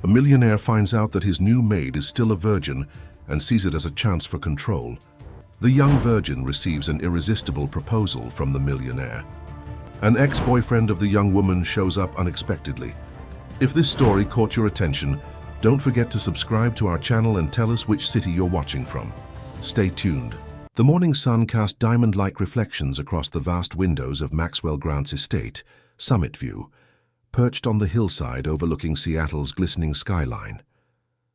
A millionaire finds out that his new maid is still a virgin and sees it as a chance for control. The young virgin receives an irresistible proposal from the millionaire. An ex-boyfriend of the young woman shows up unexpectedly. If this story caught your attention, don't forget to subscribe to our channel and tell us which city you're watching from. Stay tuned. The morning sun cast diamond-like reflections across the vast windows of Maxwell Grant's estate, Summit View, perched on the hillside overlooking Seattle's glistening skyline.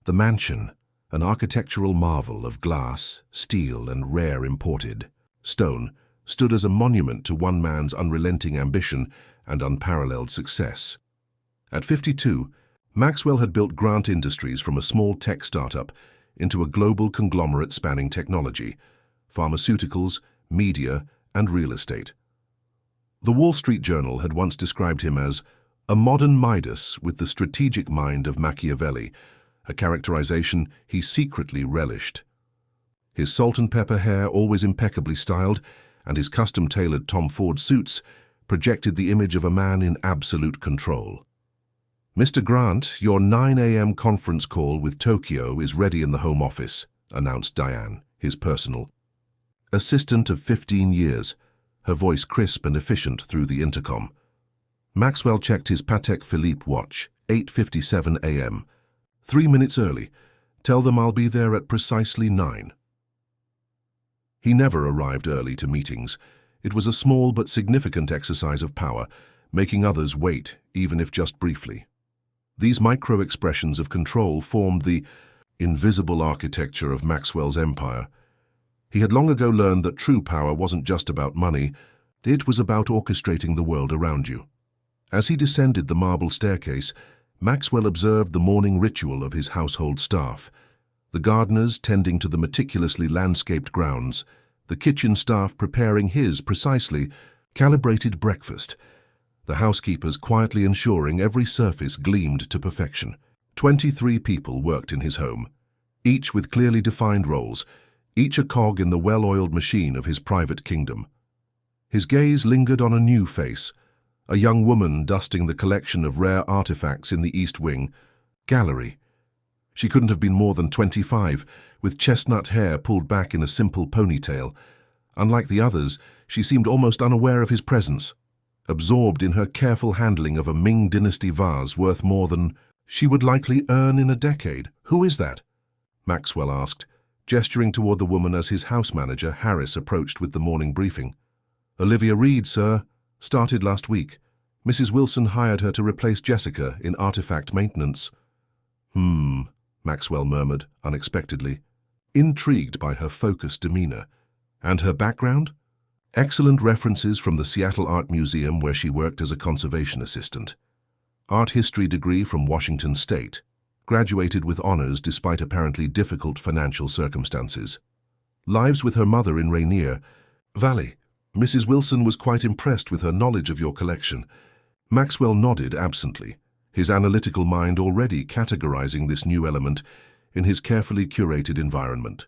The mansion, an architectural marvel of glass, steel, and rare imported stone, stood as a monument to one man's unrelenting ambition and unparalleled success. At 52, Maxwell had built Grant Industries from a small tech startup into a global conglomerate spanning technology, pharmaceuticals, media, and real estate. The Wall Street Journal had once described him as a modern Midas with the strategic mind of Machiavelli, a characterization he secretly relished. His salt and pepper hair, always impeccably styled, and his custom-tailored Tom Ford suits projected the image of a man in absolute control. "Mr. Grant, your 9 a.m. conference call with Tokyo is ready in the home office," announced Diane, his personal assistant of 15 years, her voice crisp and efficient through the intercom. Maxwell checked his Patek Philippe watch, 8:57 a.m. 3 minutes early. "Tell them I'll be there at precisely 9. He never arrived early to meetings. It was a small but significant exercise of power, making others wait, even if just briefly. These micro-expressions of control formed the invisible architecture of Maxwell's empire. He had long ago learned that true power wasn't just about money, it was about orchestrating the world around you. As he descended the marble staircase, Maxwell observed the morning ritual of his household staff. The gardeners tending to the meticulously landscaped grounds, the kitchen staff preparing his precisely calibrated breakfast, the housekeepers quietly ensuring every surface gleamed to perfection. 23 people worked in his home, each with clearly defined roles, each a cog in the well-oiled machine of his private kingdom. His gaze lingered on a new face, a young woman dusting the collection of rare artifacts in the East Wing gallery. She couldn't have been more than 25, with chestnut hair pulled back in a simple ponytail. Unlike the others, she seemed almost unaware of his presence, absorbed in her careful handling of a Ming Dynasty vase worth more than she would likely earn in a decade. "Who is that?" Maxwell asked, gesturing toward the woman as his house manager, Harris, approached with the morning briefing. "Olivia Reed, sir. Started last week. Mrs. Wilson hired her to replace Jessica in artifact maintenance." Maxwell murmured, unexpectedly, intrigued by her focused demeanor. "And her background?" "Excellent references from the Seattle Art Museum, where she worked as a conservation assistant. Art history degree from Washington State. Graduated with honors despite apparently difficult financial circumstances. Lives with her mother in Rainier Valley. Mrs. Wilson was quite impressed with her knowledge of your collection." Maxwell nodded absently, his analytical mind already categorizing this new element in his carefully curated environment.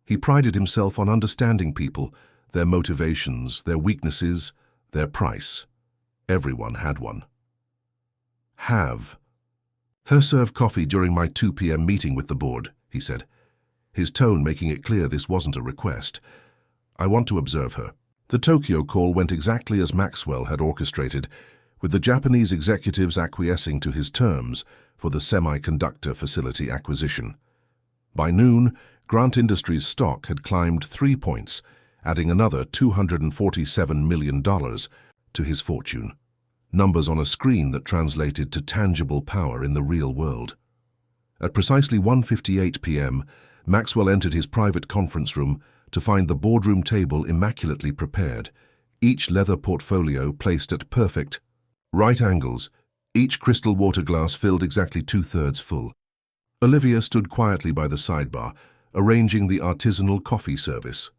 He prided himself on understanding people, their motivations, their weaknesses, their price. Everyone had one. "Have her serve coffee during my 2 p.m. meeting with the board," he said, his tone making it clear this wasn't a request. "I want to observe her." The Tokyo call went exactly as Maxwell had orchestrated, with the Japanese executives acquiescing to his terms for the semiconductor facility acquisition. By noon, Grant Industries' stock had climbed 3 points, adding another $247 million to his fortune. Numbers on a screen that translated to tangible power in the real world. At precisely 1:58 p.m., Maxwell entered his private conference room to find the boardroom table immaculately prepared, each leather portfolio placed at perfect right angles, each crystal water glass filled exactly 2/3 full. Olivia stood quietly by the sidebar, arranging the artisanal coffee service.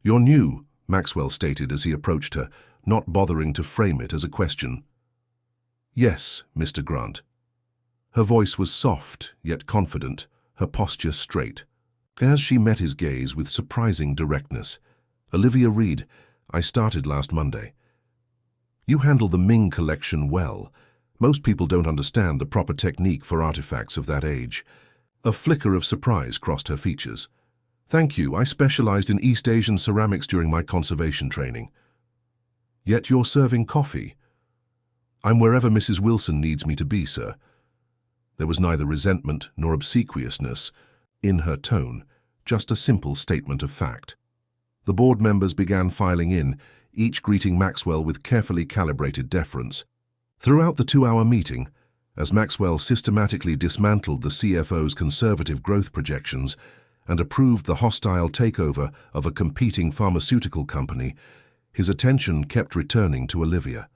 "You're new," Maxwell stated as he approached her, not bothering to frame it as a question. "Yes, Mr. Grant." Her voice was soft, yet confident, her posture straight. As she met his gaze with surprising directness, "Olivia Reed, I started last Monday. You handle the Ming collection well. Most people don't understand the proper technique for artifacts of that age. A flicker of surprise crossed her features. Thank you, I specialized in East Asian ceramics during my conservation training. Yet you're serving coffee. I'm wherever Mrs. Wilson needs me to be, sir. There was neither resentment nor obsequiousness in her tone, just a simple statement of fact. The board members began filing in, each greeting Maxwell with carefully calibrated deference. Throughout the 2-hour meeting, as Maxwell systematically dismantled the CFO's conservative growth projections and approved the hostile takeover of a competing pharmaceutical company, his attention kept returning to Olivia.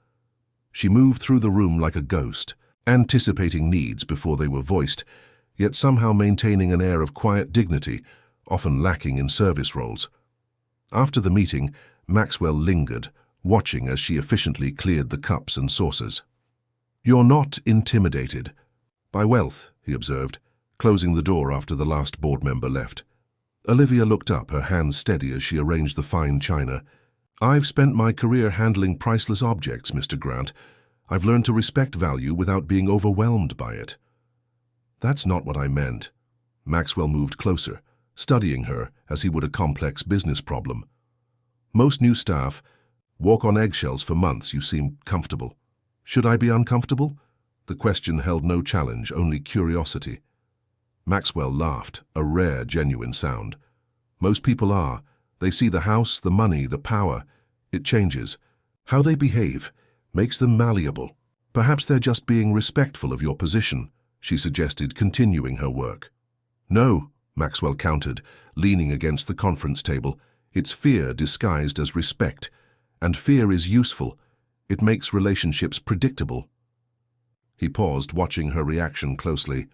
She moved through the room like a ghost, anticipating needs before they were voiced, yet somehow maintaining an air of quiet dignity, often lacking in service roles. After the meeting, Maxwell lingered, watching as she efficiently cleared the cups and saucers. "You're not intimidated by wealth," he observed, closing the door after the last board member left. Olivia looked up, her hands steady as she arranged the fine china. "I've spent my career handling priceless objects, Mr. Grant. I've learned to respect value without being overwhelmed by it." "That's not what I meant." Maxwell moved closer, studying her as he would a complex business problem. "Most new staff walk on eggshells for months. You seem comfortable. Should I be uncomfortable?" The question held no challenge, only curiosity. Maxwell laughed, a rare, genuine sound. "Most people are. They see the house, the money, the power. It changes. How they behave makes them malleable. Perhaps they're just being respectful of your position," she suggested, continuing her work. "No," Maxwell countered, leaning against the conference table. "It's fear disguised as respect. And fear is useful. It makes relationships predictable." He paused, watching her reaction closely.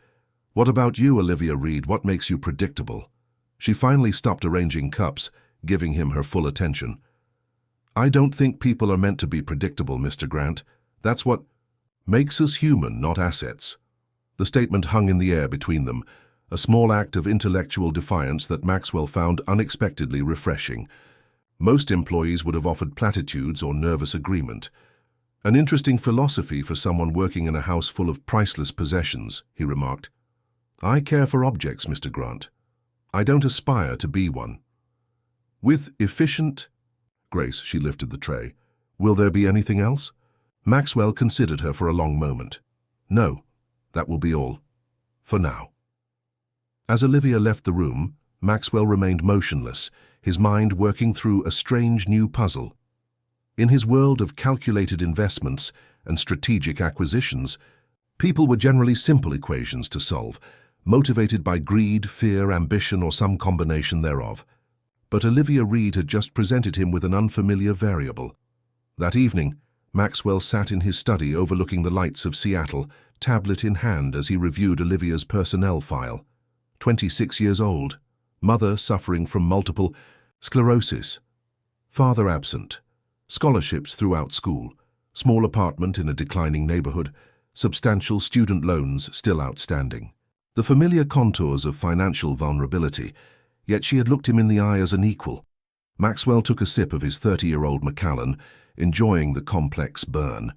"What about you, Olivia Reed? What makes you predictable?" She finally stopped arranging cups, giving him her full attention. "I don't think people are meant to be predictable, Mr. Grant. That's what makes us human, not assets." The statement hung in the air between them, a small act of intellectual defiance that Maxwell found unexpectedly refreshing. Most employees would have offered platitudes or nervous agreement. "An interesting philosophy for someone working in a house full of priceless possessions," he remarked. "I care for objects, Mr. Grant. I don't aspire to be one." "With efficient grace," she lifted the tray. "Will there be anything else?" Maxwell considered her for a long moment. "No, that will be all. For now." As Olivia left the room, Maxwell remained motionless, his mind working through a strange new puzzle. In his world of calculated investments and strategic acquisitions, people were generally simple equations to solve, motivated by greed, fear, ambition, or some combination thereof. But Olivia Reed had just presented him with an unfamiliar variable. That evening, Maxwell sat in his study overlooking the lights of Seattle, tablet in hand as he reviewed Olivia's personnel file. 26 years old, mother suffering from multiple sclerosis, father absent, scholarships throughout school, small apartment in a declining neighborhood, substantial student loans still outstanding. The familiar contours of financial vulnerability, yet she had looked him in the eye as an equal. Maxwell took a sip of his 30-year-old Macallan, enjoying the complex burn.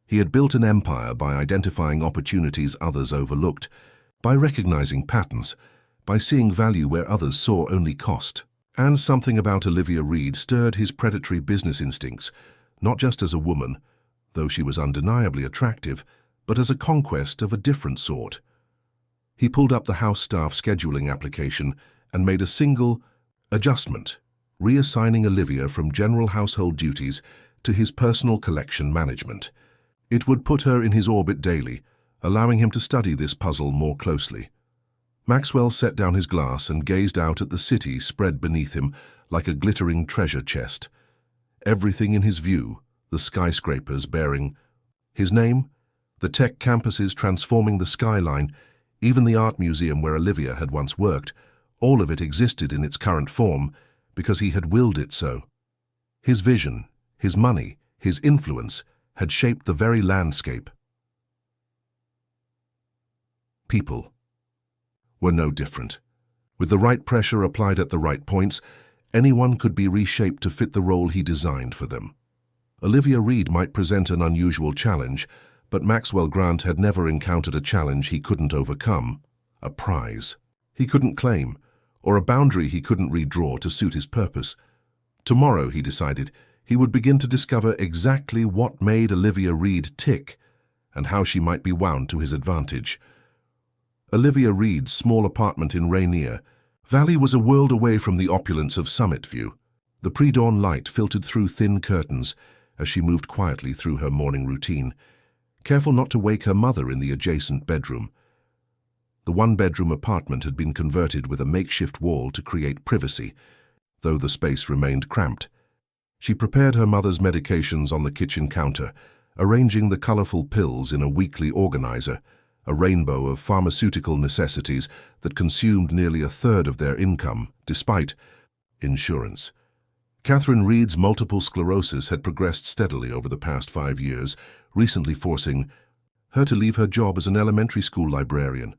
He had built an empire by identifying opportunities others overlooked, by recognizing patterns, by seeing value where others saw only cost. And something about Olivia Reed stirred his predatory business instincts, not just as a woman, though she was undeniably attractive, but as a conquest of a different sort. He pulled up the house staff scheduling application and made a single adjustment, reassigning Olivia from general household duties to his personal collection management. It would put her in his orbit daily, allowing him to study this puzzle more closely. Maxwell set down his glass and gazed out at the city spread beneath him like a glittering treasure chest. Everything in his view, the skyscrapers bearing his name, the tech campuses transforming the skyline, even the art museum where Olivia had once worked, all of it existed in its current form because he had willed it so. His vision, his money, his influence had shaped the very landscape. People were no different. With the right pressure applied at the right points, anyone could be reshaped to fit the role he designed for them. Olivia Reed might present an unusual challenge, But Maxwell Grant had never encountered a challenge he couldn't overcome, a prize he couldn't claim, or a boundary he couldn't redraw to suit his purpose. Tomorrow, he decided, he would begin to discover exactly what made Olivia Reed tick and how she might be wound to his advantage. Olivia Reed's small apartment in Rainier Valley was a world away from the opulence of Summit View. The pre-dawn light filtered through thin curtains as she moved quietly through her morning routine, careful not to wake her mother in the adjacent bedroom. The one-bedroom apartment had been converted with a makeshift wall to create privacy, though the space remained cramped. She prepared her mother's medications on the kitchen counter, arranging the colorful pills in a weekly organizer, a rainbow of pharmaceutical necessities that consumed nearly a third of their income, despite insurance. Catherine Reed's multiple sclerosis had progressed steadily over the past 5 years, recently forcing her to leave her job as an elementary school librarian.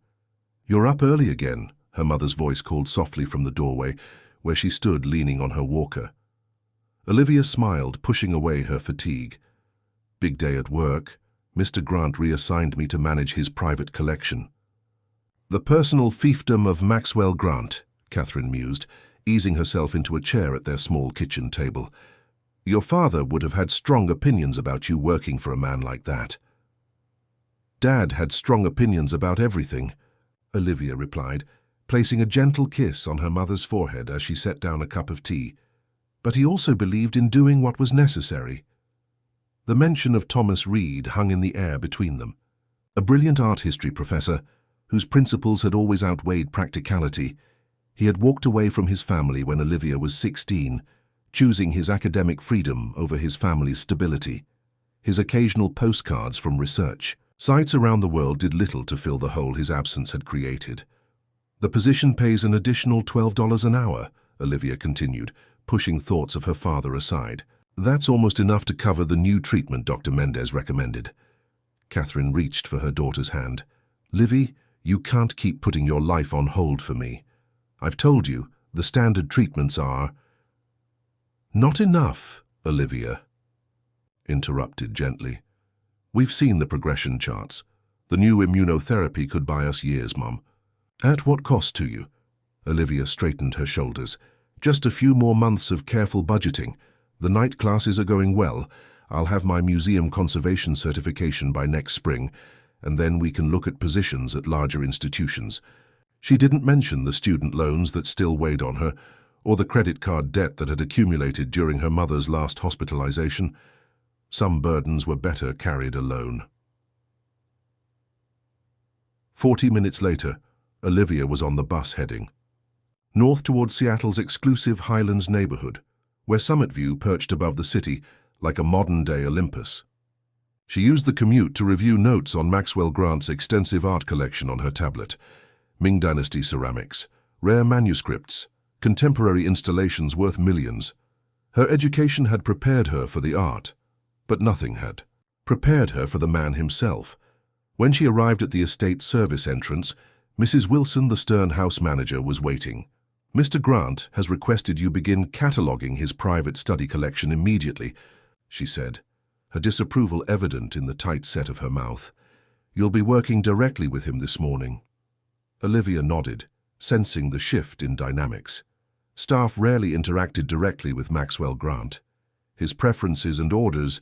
"You're up early again," her mother's voice called softly from the doorway, where she stood leaning on her walker. Olivia smiled, pushing away her fatigue. "Big day at work. Mr. Grant reassigned me to manage his private collection." "The personal fiefdom of Maxwell Grant," Catherine mused, easing herself into a chair at their small kitchen table. "Your father would have had strong opinions about you working for a man like that." "Dad had strong opinions about everything," Olivia replied, placing a gentle kiss on her mother's forehead as she set down a cup of tea. "But he also believed in doing what was necessary." The mention of Thomas Reed hung in the air between them. A brilliant art history professor, whose principles had always outweighed practicality, he had walked away from his family when Olivia was 16, choosing his academic freedom over his family's stability. His occasional postcards from research sites around the world did little to fill the hole his absence had created. "The position pays an additional $12 an hour," Olivia continued, pushing thoughts of her father aside. "That's almost enough to cover the new treatment Dr. Mendez recommended." Catherine reached for her daughter's hand. "Livy, you can't keep putting your life on hold for me. I've told you, the standard treatments are—" "Not enough," Olivia interrupted gently. "We've seen the progression charts. The new immunotherapy could buy us years, Mum." "At what cost to you?" Olivia straightened her shoulders. "Just a few more months of careful budgeting. The night classes are going well. I'll have my museum conservation certification by next spring, and then we can look at positions at larger institutions." She didn't mention the student loans that still weighed on her, or the credit card debt that had accumulated during her mother's last hospitalization. Some burdens were better carried alone. 40 minutes later, Olivia was on the bus heading north toward Seattle's exclusive Highlands neighborhood, where Summit View perched above the city like a modern-day Olympus. She used the commute to review notes on Maxwell Grant's extensive art collection on her tablet: Ming Dynasty ceramics, rare manuscripts, contemporary installations worth millions. Her education had prepared her for the art, but nothing had prepared her for the man himself. When she arrived at the estate service entrance, Mrs. Wilson, the stern house manager, was waiting. "Mr. Grant has requested you begin cataloging his private study collection immediately," she said, her disapproval evident in the tight set of her mouth. "You'll be working directly with him this morning." Olivia nodded, sensing the shift in dynamics. Staff rarely interacted directly with Maxwell Grant. His preferences and orders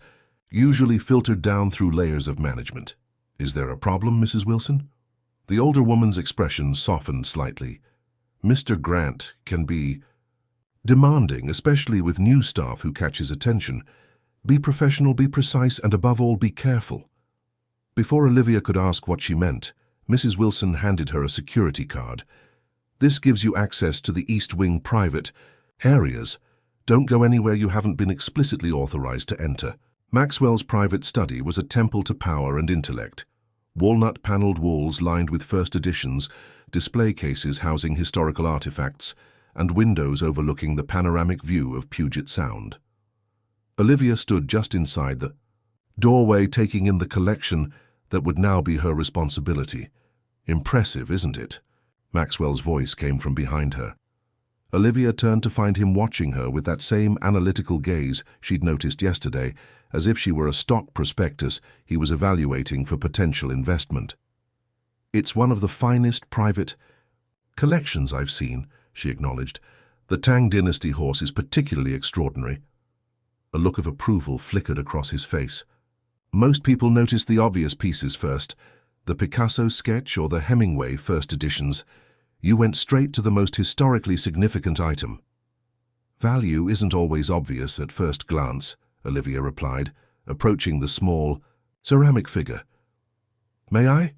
usually filtered down through layers of management. "Is there a problem, Mrs. Wilson?" The older woman's expression softened slightly. "Mr. Grant can be demanding, especially with new staff who catch his attention. Be professional, be precise, and above all, be careful." Before Olivia could ask what she meant, Mrs. Wilson handed her a security card. "This gives you access to the East Wing private areas. Don't go anywhere you haven't been explicitly authorized to enter." Maxwell's private study was a temple to power and intellect. Walnut-paneled walls lined with first editions, display cases housing historical artifacts, and windows overlooking the panoramic view of Puget Sound. Olivia stood just inside the doorway, taking in the collection that would now be her responsibility. "Impressive, isn't it?" Maxwell's voice came from behind her. Olivia turned to find him watching her with that same analytical gaze she'd noticed yesterday, as if she were a stock prospectus he was evaluating for potential investment. "It's one of the finest private collections I've seen," she acknowledged. "The Tang Dynasty horse is particularly extraordinary." A look of approval flickered across his face. "Most people notice the obvious pieces first, the Picasso sketch or the Hemingway first editions. You went straight to the most historically significant item." "Value isn't always obvious at first glance," Olivia replied, approaching the small, ceramic figure. "May I?"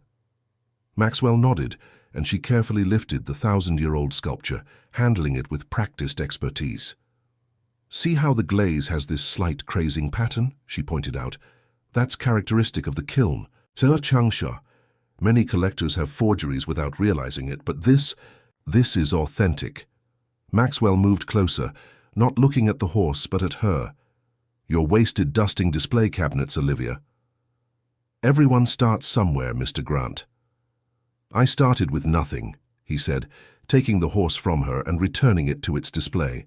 Maxwell nodded, and she carefully lifted the 1,000-year-old sculpture, handling it with practiced expertise. "See how the glaze has this slight crazing pattern?" she pointed out. "That's characteristic of the kiln. Changsha. Many collectors have forgeries without realizing it, but this is authentic." Maxwell moved closer, not looking at the horse but at her. "Your wasted dusting display cabinets, Olivia." "Everyone starts somewhere, Mr. Grant." "I started with nothing," he said, taking the horse from her and returning it to its display.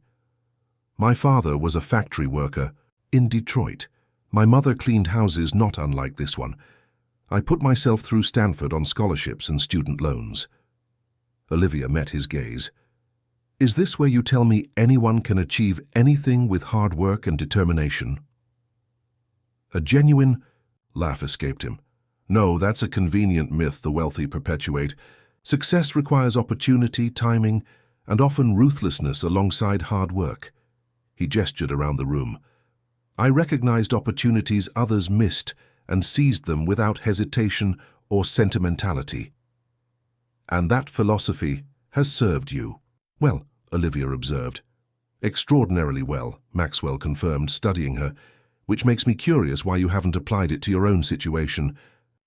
"My father was a factory worker in Detroit. My mother cleaned houses not unlike this one. I put myself through Stanford on scholarships and student loans." Olivia met his gaze. "Is this where you tell me anyone can achieve anything with hard work and determination?" A genuine laugh escaped him. "No, that's a convenient myth the wealthy perpetuate. Success requires opportunity, timing, and often ruthlessness alongside hard work." He gestured around the room. "I recognized opportunities others missed and seized them without hesitation or sentimentality. And that philosophy has served you well," Olivia observed. "Extraordinarily well," Maxwell confirmed, studying her, "which makes me curious why you haven't applied it to your own situation."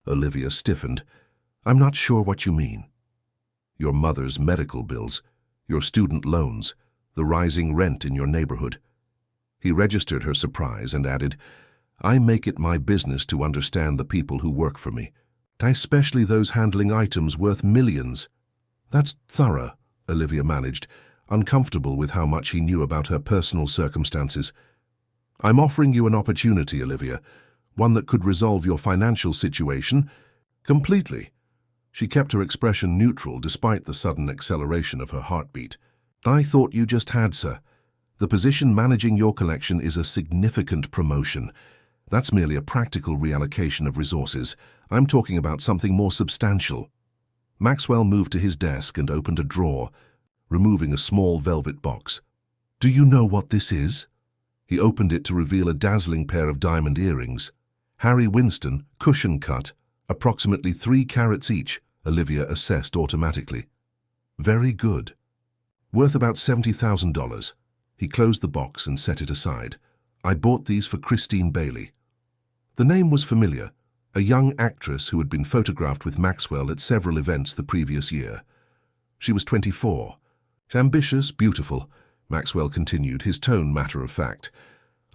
Olivia stiffened. "I'm not sure what you mean." "Your mother's medical bills, your student loans, the rising rent in your neighborhood." He registered her surprise and added, "I make it my business to understand the people who work for me, especially those handling items worth millions." "That's thorough," Olivia managed, uncomfortable with how much he knew about her personal circumstances. "I'm offering you an opportunity, Olivia, one that could resolve your financial situation completely." She kept her expression neutral despite the sudden acceleration of her heartbeat. "I thought you just had, sir. The position managing your collection is a significant promotion. That's merely a practical reallocation of resources. I'm talking about something more substantial." Maxwell moved to his desk and opened a drawer, removing a small velvet box. "Do you know what this is?" He opened it to reveal a dazzling pair of diamond earrings. Harry Winston, cushion cut, approximately 3 carats each, Olivia assessed automatically. "Very good. Worth about $70,000. He closed the box and set it aside. "I bought these for Christine Bailey." The name was familiar, a young actress who had been photographed with Maxwell at several events the previous year. She was 24. "Ambitious, beautiful," Maxwell continued, his tone matter-of-fact.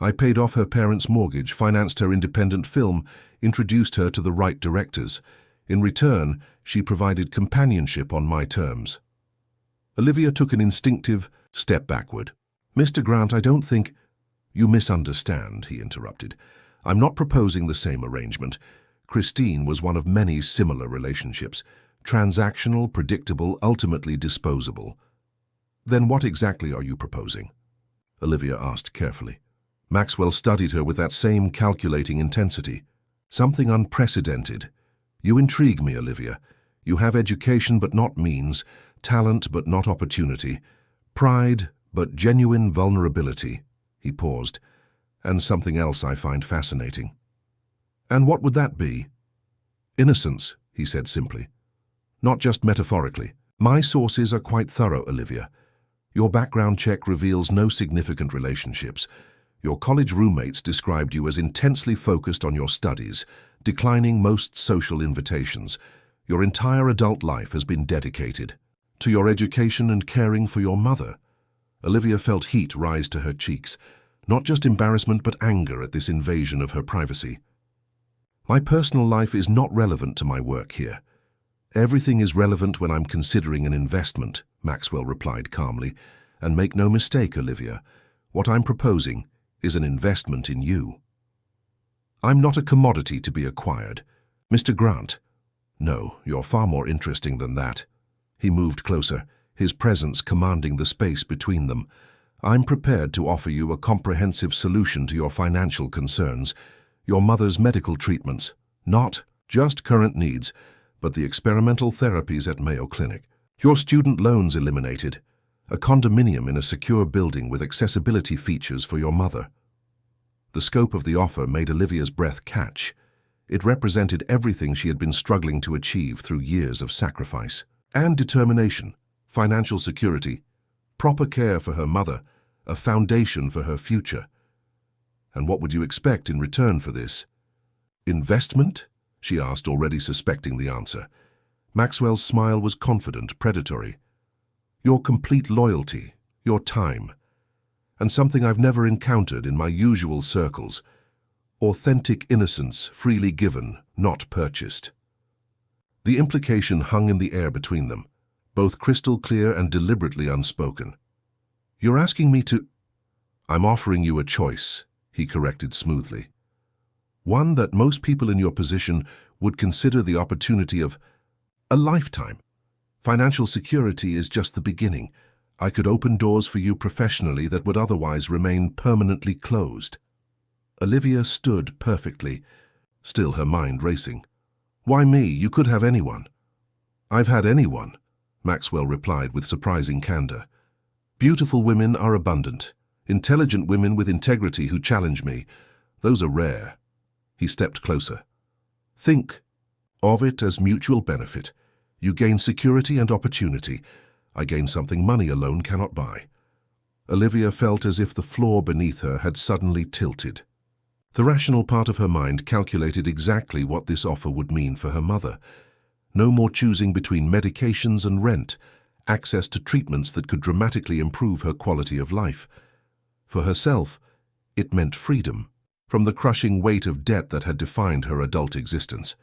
"I paid off her parents' mortgage, financed her independent film, introduced her to the right directors. In return, she provided companionship on my terms." Olivia took an instinctive step backward. "Mr. Grant, I don't think—" "You misunderstand," he interrupted. "I'm not proposing the same arrangement. Christine was one of many similar relationships. Transactional, predictable, ultimately disposable." "Then what exactly are you proposing?" Olivia asked carefully. Maxwell studied her with that same calculating intensity. "Something unprecedented. You intrigue me, Olivia. You have education but not means, talent but not opportunity, pride but genuine vulnerability." He paused. "And something else I find fascinating." "And what would that be?" "Innocence," he said simply. "Not just metaphorically. My sources are quite thorough, Olivia. Your background check reveals no significant relationships. Your college roommates described you as intensely focused on your studies, declining most social invitations. Your entire adult life has been dedicated to your education and caring for your mother." Olivia felt heat rise to her cheeks, not just embarrassment but anger at this invasion of her privacy. "My personal life is not relevant to my work here. Everything is relevant when I'm considering an investment," Maxwell replied calmly. And make no mistake, Olivia, what I'm proposing is an investment in you. I'm not a commodity to be acquired. Mr. Grant. No, you're far more interesting than that. He moved closer, his presence commanding the space between them. I'm prepared to offer you a comprehensive solution to your financial concerns, your mother's medical treatments, not just current needs, but the experimental therapies at Mayo Clinic. Your student loans eliminated, a condominium in a secure building with accessibility features for your mother. The scope of the offer made Olivia's breath catch. It represented everything she had been struggling to achieve through years of sacrifice and determination, financial security, proper care for her mother, a foundation for her future. And what would you expect in return for this? Investment? She asked, already suspecting the answer. Maxwell's smile was confident, predatory. Your complete loyalty, your time, and something I've never encountered in my usual circles. Authentic innocence, freely given, not purchased. The implication hung in the air between them, both crystal clear and deliberately unspoken. You're asking me to... I'm offering you a choice, he corrected smoothly. One that most people in your position would consider the opportunity of a lifetime. Financial security is just the beginning. I could open doors for you professionally that would otherwise remain permanently closed. Olivia stood perfectly, still her mind racing. Why me? You could have anyone. I've had anyone, Maxwell replied with surprising candor. Beautiful women are abundant. Intelligent women with integrity who challenge me. Those are rare. He stepped closer. Think of it as mutual benefit. You gain security and opportunity. I gain something money alone cannot buy. Olivia felt as if the floor beneath her had suddenly tilted. The rational part of her mind calculated exactly what this offer would mean for her mother. No more choosing between medications and rent, access to treatments that could dramatically improve her quality of life. For herself, it meant freedom from the crushing weight of debt that had defined her adult existence.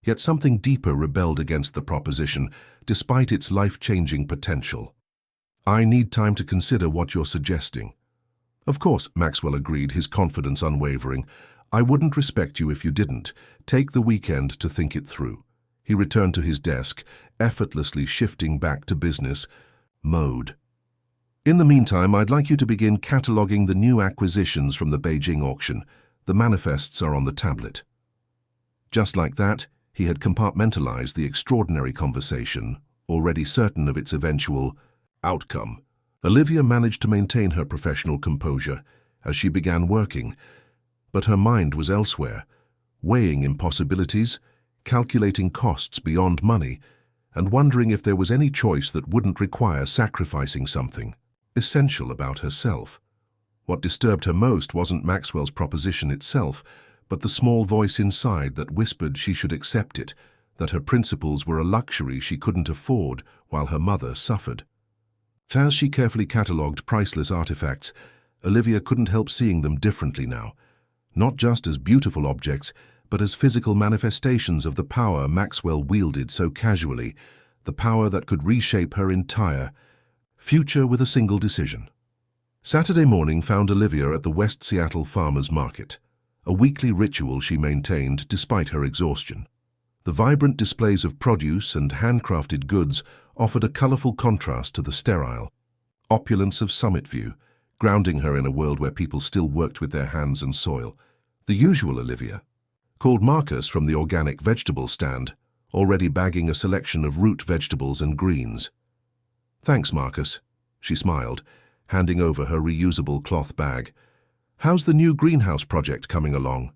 Yet something deeper rebelled against the proposition, despite its life-changing potential. I need time to consider what you're suggesting. Of course, Maxwell agreed, his confidence unwavering. I wouldn't respect you if you didn't. Take the weekend to think it through. He returned to his desk, effortlessly shifting back to business mode. In the meantime, I'd like you to begin cataloging the new acquisitions from the Beijing auction. The manifests are on the tablet. Just like that, he had compartmentalized the extraordinary conversation, already certain of its eventual outcome. Olivia managed to maintain her professional composure as she began working, but her mind was elsewhere, weighing impossibilities, calculating costs beyond money, and wondering if there was any choice that wouldn't require sacrificing something essential about herself. What disturbed her most wasn't Maxwell's proposition itself, but the small voice inside that whispered she should accept it, that her principles were a luxury she couldn't afford while her mother suffered. As she carefully catalogued priceless artifacts, Olivia couldn't help seeing them differently now, not just as beautiful objects, but as physical manifestations of the power Maxwell wielded so casually, the power that could reshape her entire future with a single decision. Saturday morning found Olivia at the West Seattle Farmers Market, a weekly ritual she maintained despite her exhaustion. The vibrant displays of produce and handcrafted goods offered a colorful contrast to the sterile opulence of Summit View, grounding her in a world where people still worked with their hands and soil. The usual Olivia called Marcus from the organic vegetable stand, already bagging a selection of root vegetables and greens. Thanks, Marcus, she smiled, handing over her reusable cloth bag. How's the new greenhouse project coming along?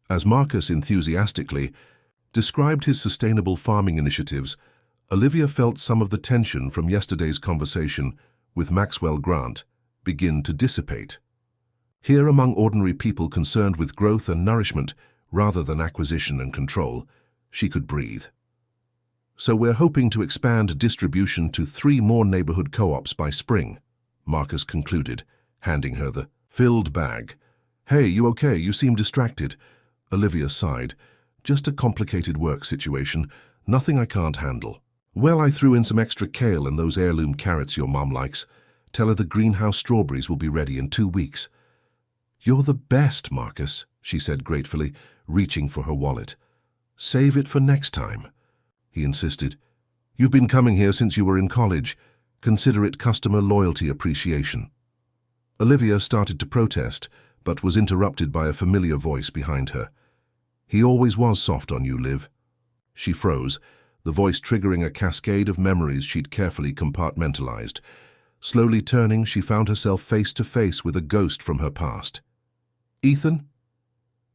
As Marcus enthusiastically described his sustainable farming initiatives, Olivia felt some of the tension from yesterday's conversation with Maxwell Grant begin to dissipate. Here, among ordinary people concerned with growth and nourishment rather than acquisition and control, she could breathe. So we're hoping to expand distribution to 3 more neighborhood co-ops by spring, Marcus concluded, handing her the filled bag. Hey, you okay? You seem distracted. Olivia sighed. Just a complicated work situation, nothing I can't handle. Well, I threw in some extra kale and those heirloom carrots your mom likes. Tell her the greenhouse strawberries will be ready in 2 weeks. You're the best, Marcus, she said gratefully, reaching for her wallet. Save it for next time, he insisted. You've been coming here since you were in college. Consider it customer loyalty appreciation. Olivia started to protest, but was interrupted by a familiar voice behind her. He always was soft on you, Liv. She froze, the voice triggering a cascade of memories she'd carefully compartmentalized. Slowly turning, she found herself face to face with a ghost from her past. Ethan?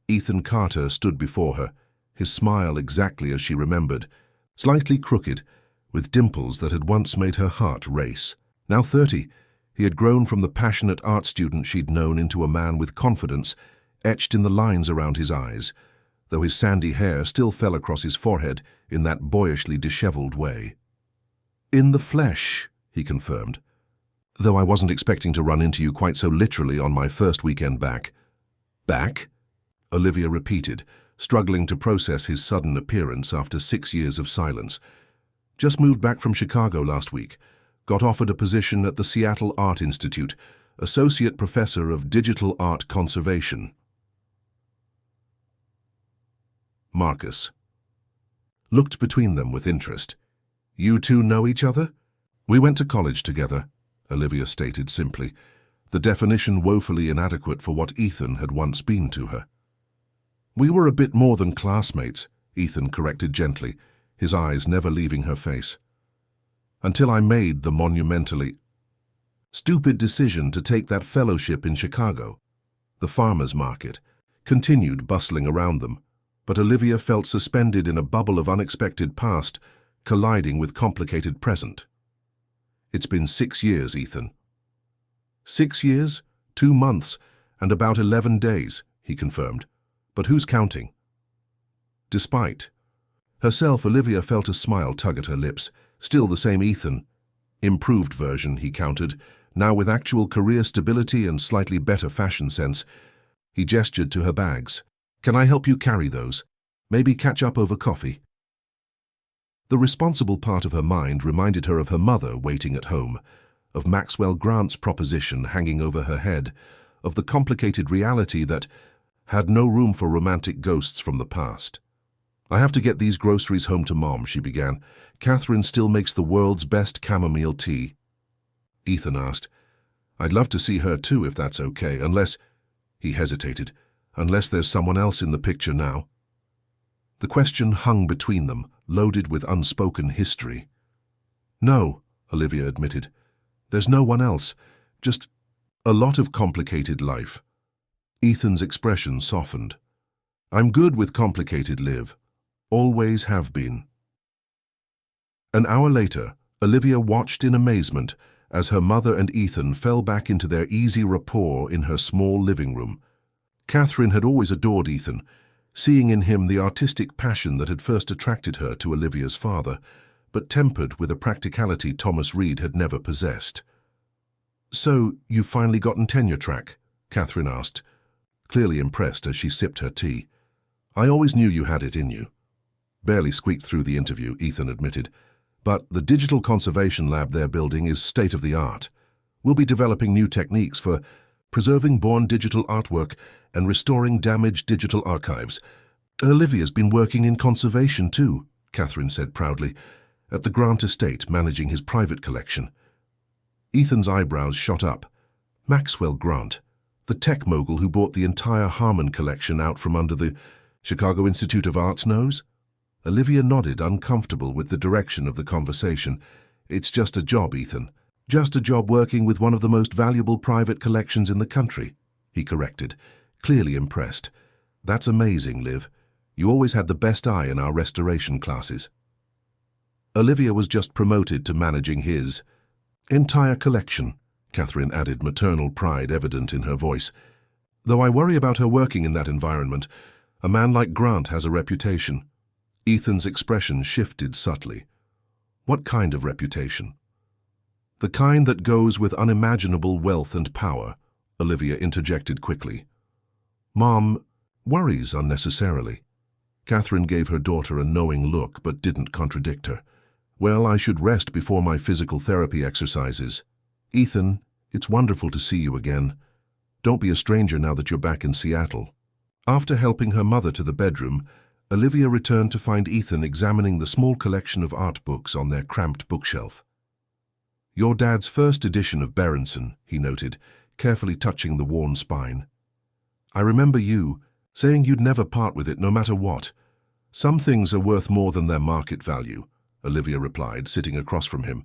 Ethan Carter stood before her, his smile exactly as she remembered, slightly crooked, with dimples that had once made her heart race. Now 30, he had grown from the passionate art student she'd known into a man with confidence etched in the lines around his eyes, though his sandy hair still fell across his forehead in that boyishly disheveled way. In the flesh, he confirmed, though I wasn't expecting to run into you quite so literally on my first weekend back. Back? Olivia repeated, struggling to process his sudden appearance after 6 years of silence. Just moved back from Chicago last week. Got offered a position at the Seattle Art Institute, Associate Professor of Digital Art Conservation. Marcus looked between them with interest. You two know each other? We went to college together, Olivia stated simply, the definition woefully inadequate for what Ethan had once been to her. We were a bit more than classmates, Ethan corrected gently, his eyes never leaving her face. Until I made the monumentally stupid decision to take that fellowship in Chicago. The farmers' market continued bustling around them, but Olivia felt suspended in a bubble of unexpected past, colliding with complicated present. It's been 6 years, Ethan. 6 years, 2 months, and about 11 days, he confirmed. But who's counting? Despite herself, Olivia felt a smile tug at her lips. Still the same Ethan. Improved version, he countered, now with actual career stability and slightly better fashion sense. He gestured to her bags. Can I help you carry those? Maybe catch up over coffee? The responsible part of her mind reminded her of her mother waiting at home, of Maxwell Grant's proposition hanging over her head, of the complicated reality that had no room for romantic ghosts from the past. I have to get these groceries home to Mom, she began. Catherine still makes the world's best chamomile tea. Ethan asked, I'd love to see her too if that's okay, unless, he hesitated, unless there's someone else in the picture now. The question hung between them, loaded with unspoken history. No, Olivia admitted. There's no one else, just a lot of complicated life. Ethan's expression softened. I'm good with complicated, Liv. Always have been. An hour later, Olivia watched in amazement as her mother and Ethan fell back into their easy rapport in her small living room. Catherine had always adored Ethan, seeing in him the artistic passion that had first attracted her to Olivia's father, but tempered with a practicality Thomas Reed had never possessed. So, you've finally gotten tenure track? Catherine asked, clearly impressed as she sipped her tea. I always knew you had it in you. Barely squeaked through the interview, Ethan admitted, but the digital conservation lab they're building is state-of-the-art. We'll be developing new techniques for preserving born digital artwork and restoring damaged digital archives. Olivia's been working in conservation too, Catherine said proudly, at the Grant estate managing his private collection. Ethan's eyebrows shot up. Maxwell Grant, the tech mogul who bought the entire Harmon collection out from under the Chicago Institute of Art's nose? Olivia nodded, uncomfortable with the direction of the conversation. It's just a job, Ethan. Just a job working with one of the most valuable private collections in the country, he corrected, clearly impressed. That's amazing, Liv. You always had the best eye in our restoration classes. Olivia was just promoted to managing his entire collection, Catherine added, maternal pride evident in her voice. Though I worry about her working in that environment. A man like Grant has a reputation. Ethan's expression shifted subtly. What kind of reputation? The kind that goes with unimaginable wealth and power, Olivia interjected quickly. Mom worries unnecessarily. Catherine gave her daughter a knowing look but didn't contradict her. Well, I should rest before my physical therapy exercises. Ethan, It's wonderful to see you again. Don't be a stranger now that you're back in Seattle." After helping her mother to the bedroom, Olivia returned to find Ethan examining the small collection of art books on their cramped bookshelf. "Your dad's first edition of Berenson," he noted, carefully touching the worn spine. "I remember you saying you'd never part with it no matter what. Some things are worth more than their market value," Olivia replied, sitting across from him.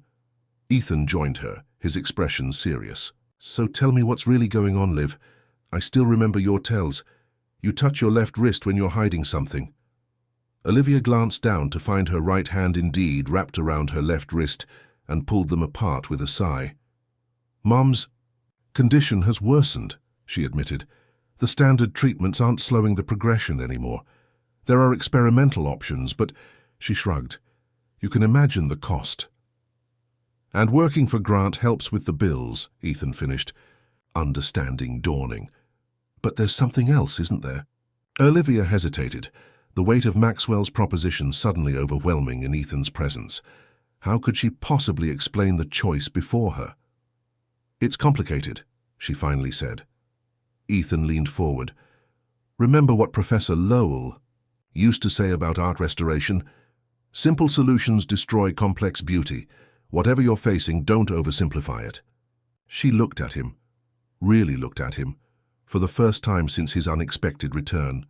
Ethan joined her, his expression serious. "So tell me what's really going on, Liv. I still remember your tells. You touch your left wrist when you're hiding something." Olivia glanced down to find her right hand indeed wrapped around her left wrist and pulled them apart with a sigh. "Mom's condition has worsened," she admitted. "The standard treatments aren't slowing the progression anymore. There are experimental options, but," she shrugged, "you can imagine the cost." "And working for Grant helps with the bills," Ethan finished, understanding dawning. "But there's something else, isn't there?" Olivia hesitated, the weight of Maxwell's proposition suddenly overwhelming in Ethan's presence. How could she possibly explain the choice before her? "It's complicated," she finally said. Ethan leaned forward. "Remember what Professor Lowell used to say about art restoration? Simple solutions destroy complex beauty. Whatever you're facing, don't oversimplify it." She looked at him, really looked at him, for the first time since his unexpected return.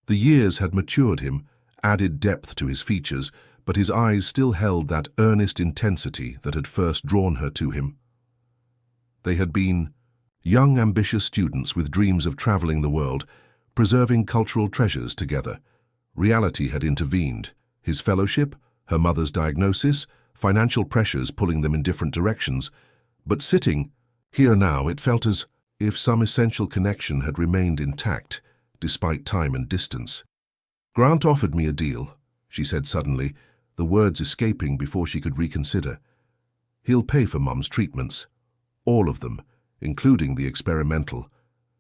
The years had matured him, added depth to his features, but his eyes still held that earnest intensity that had first drawn her to him. They had been young, ambitious students with dreams of traveling the world, preserving cultural treasures together. Reality had intervened. His fellowship, her mother's diagnosis, financial pressures pulling them in different directions. But sitting here now, it felt as if some essential connection had remained intact, despite time and distance. "Grant offered me a deal," she said suddenly, the words escaping before she could reconsider. "He'll pay for Mum's treatments. All of them, including the experimental.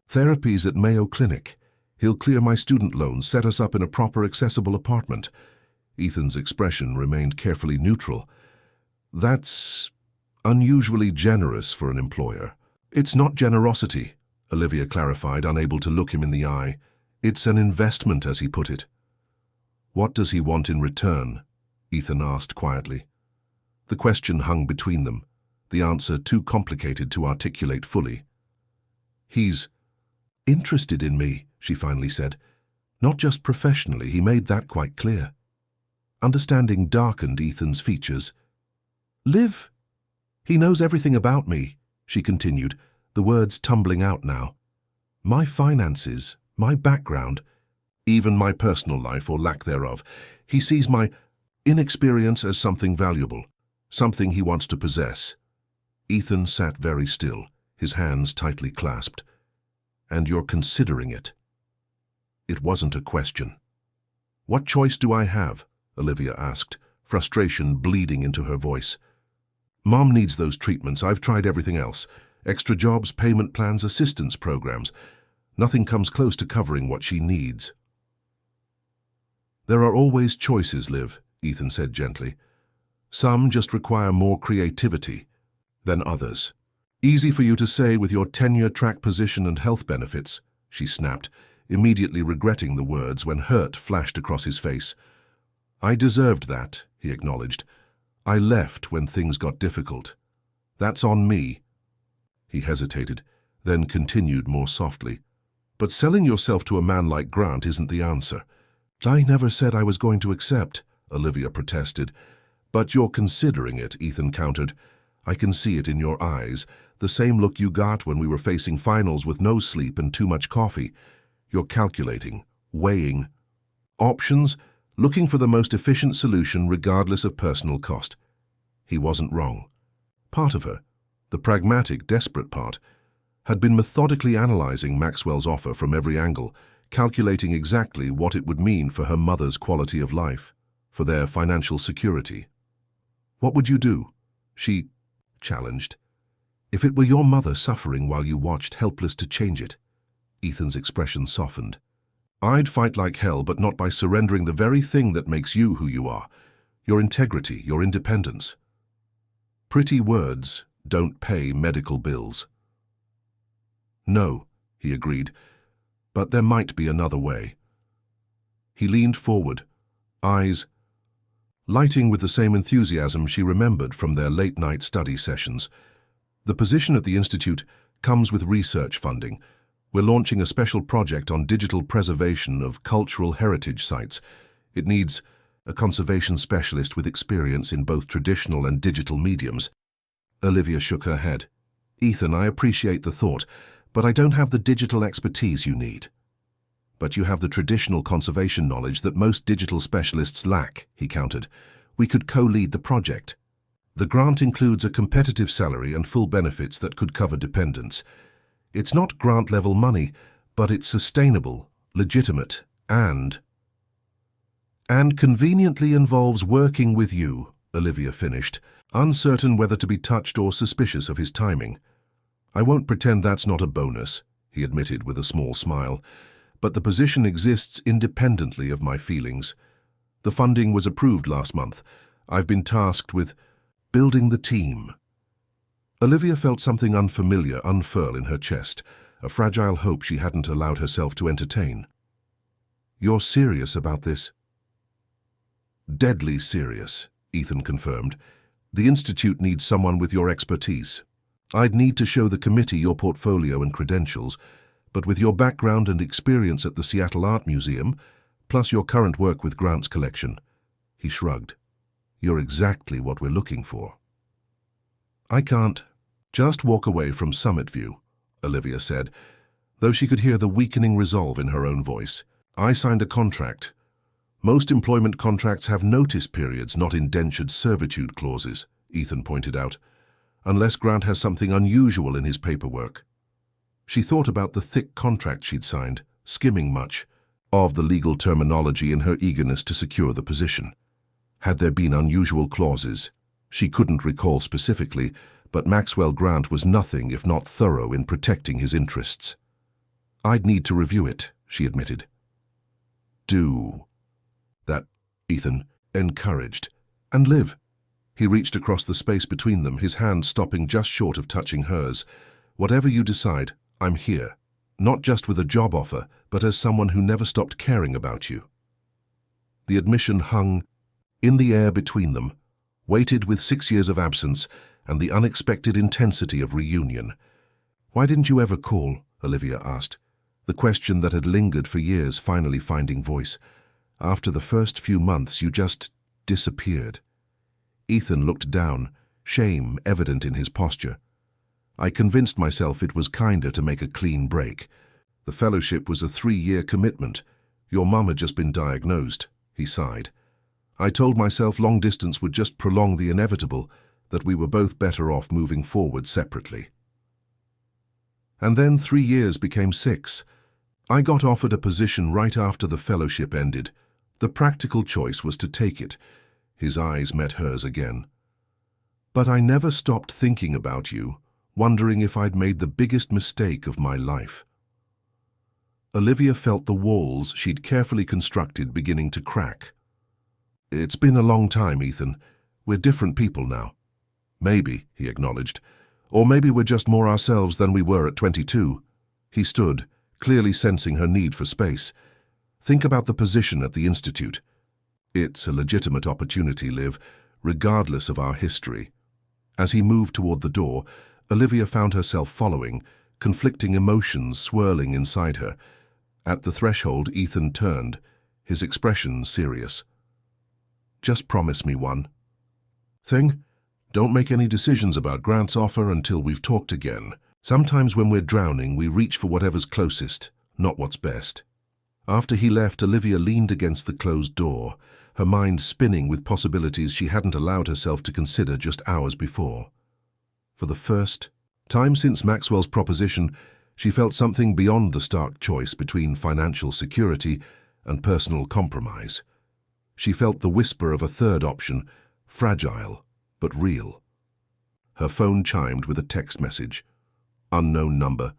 Therapies at Mayo Clinic. He'll clear my student loans, set us up in a proper, accessible apartment." Ethan's expression remained carefully neutral. "That's unusually generous for an employer." "It's not generosity," Olivia clarified, unable to look him in the eye. "It's an investment, as he put it." "What does he want in return?" Ethan asked quietly. The question hung between them, the answer too complicated to articulate fully. "He's interested in me," she finally said. "Not just professionally, he made that quite clear." Understanding darkened Ethan's features. "Liv, he knows everything about me," she continued, the words tumbling out now. "My finances, my background, even my personal life or lack thereof. He sees my inexperience as something valuable, something he wants to possess." Ethan sat very still, his hands tightly clasped. "And you're considering it?" It wasn't a question. "What choice do I have?" Olivia asked, frustration bleeding into her voice. "Mom needs those treatments. I've tried everything else. Extra jobs, payment plans, assistance programs. Nothing comes close to covering what she needs." "There are always choices, Liv," Ethan said gently. "Some just require more creativity than others." "Easy for you to say with your tenure-track position and health benefits," she snapped, immediately regretting the words when hurt flashed across his face. "I deserved that," he acknowledged. "I left when things got difficult. That's on me." He hesitated, then continued more softly. "But selling yourself to a man like Grant isn't the answer." "I never said I was going to accept," Olivia protested. "But you're considering it," Ethan countered. "I can see it in your eyes, the same look you got when we were facing finals with no sleep and too much coffee. You're calculating, weighing options, looking for the most efficient solution regardless of personal cost." He wasn't wrong. Part of her, the pragmatic, desperate part, had been methodically analyzing Maxwell's offer from every angle, calculating exactly what it would mean for her mother's quality of life, for their financial security. "What would you do?" she challenged. "If it were your mother suffering while you watched, helpless to change it?" Ethan's expression softened. "I'd fight like hell, but not by surrendering the very thing that makes you who you are. Your integrity, your independence." Pretty words don't pay medical bills. No, he agreed, but there might be another way. He leaned forward, eyes lighting with the same enthusiasm she remembered from their late-night study sessions. The position at the Institute comes with research funding. We're launching a special project on digital preservation of cultural heritage sites. It needs a conservation specialist with experience in both traditional and digital mediums. Olivia shook her head. Ethan, I appreciate the thought, but I don't have the digital expertise you need. But you have the traditional conservation knowledge that most digital specialists lack, he countered. We could co-lead the project. The grant includes a competitive salary and full benefits that could cover dependents. It's not grant-level money, but it's sustainable, legitimate, and conveniently involves working with you, Olivia finished, uncertain whether to be touched or suspicious of his timing. I won't pretend that's not a bonus, he admitted with a small smile, but the position exists independently of my feelings. The funding was approved last month. I've been tasked with building the team. Olivia felt something unfamiliar unfurl in her chest, a fragile hope she hadn't allowed herself to entertain. You're serious about this? Deadly serious, Ethan confirmed. The Institute needs someone with your expertise. I'd need to show the committee your portfolio and credentials, but with your background and experience at the Seattle Art Museum, plus your current work with Grant's collection, he shrugged. You're exactly what we're looking for. I can't just walk away from Summit View, Olivia said, though she could hear the weakening resolve in her own voice. I signed a contract. Most employment contracts have notice periods, not indentured servitude clauses, Ethan pointed out, unless Grant has something unusual in his paperwork. She thought about the thick contract she'd signed, skimming much of the legal terminology in her eagerness to secure the position. Had there been unusual clauses? She couldn't recall specifically, but Maxwell Grant was nothing if not thorough in protecting his interests. I'd need to review it, she admitted. Do that, Ethan encouraged. And live. He reached across the space between them, his hand stopping just short of touching hers. Whatever you decide, I'm here, not just with a job offer, but as someone who never stopped caring about you. The admission hung in the air between them, weighted with 6 years of absence and the unexpected intensity of reunion. Why didn't you ever call? Olivia asked, the question that had lingered for years finally finding voice. After the first few months, you just disappeared. Ethan looked down, shame evident in his posture. I convinced myself it was kinder to make a clean break. The fellowship was a 3-year commitment. Your mum had just been diagnosed, he sighed. I told myself long distance would just prolong the inevitable, that we were both better off moving forward separately. And then 3 years became 6. I got offered a position right after the fellowship ended. The practical choice was to take it. His eyes met hers again. But I never stopped thinking about you, wondering if I'd made the biggest mistake of my life. Olivia felt the walls she'd carefully constructed beginning to crack. It's been a long time, Ethan. We're different people now. Maybe, he acknowledged. Or maybe we're just more ourselves than we were at 22. He stood, clearly sensing her need for space. Think about the position at the Institute. It's a legitimate opportunity, Liv, regardless of our history. As he moved toward the door, Olivia found herself following, conflicting emotions swirling inside her. At the threshold, Ethan turned, his expression serious. Just promise me one thing. Don't make any decisions about Grant's offer until we've talked again. Sometimes when we're drowning, we reach for whatever's closest, not what's best. After he left, Olivia leaned against the closed door, her mind spinning with possibilities she hadn't allowed herself to consider just hours before. For the first time since Maxwell's proposition, she felt something beyond the stark choice between financial security and personal compromise. She felt the whisper of a third option, fragile but real. Her phone chimed with a text message. Unknown number.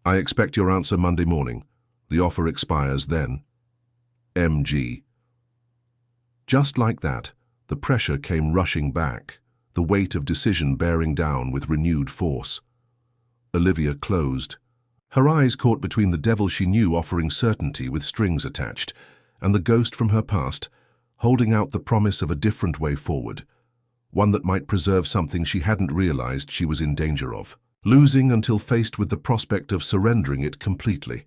I expect your answer Monday morning. The offer expires then. MG. Just like that, the pressure came rushing back, the weight of decision bearing down with renewed force. Olivia closed, Her eyes caught between the devil she knew offering certainty with strings attached, and the ghost from her past, holding out the promise of a different way forward, one that might preserve something she hadn't realized she was in danger of, losing until faced with the prospect of surrendering it completely.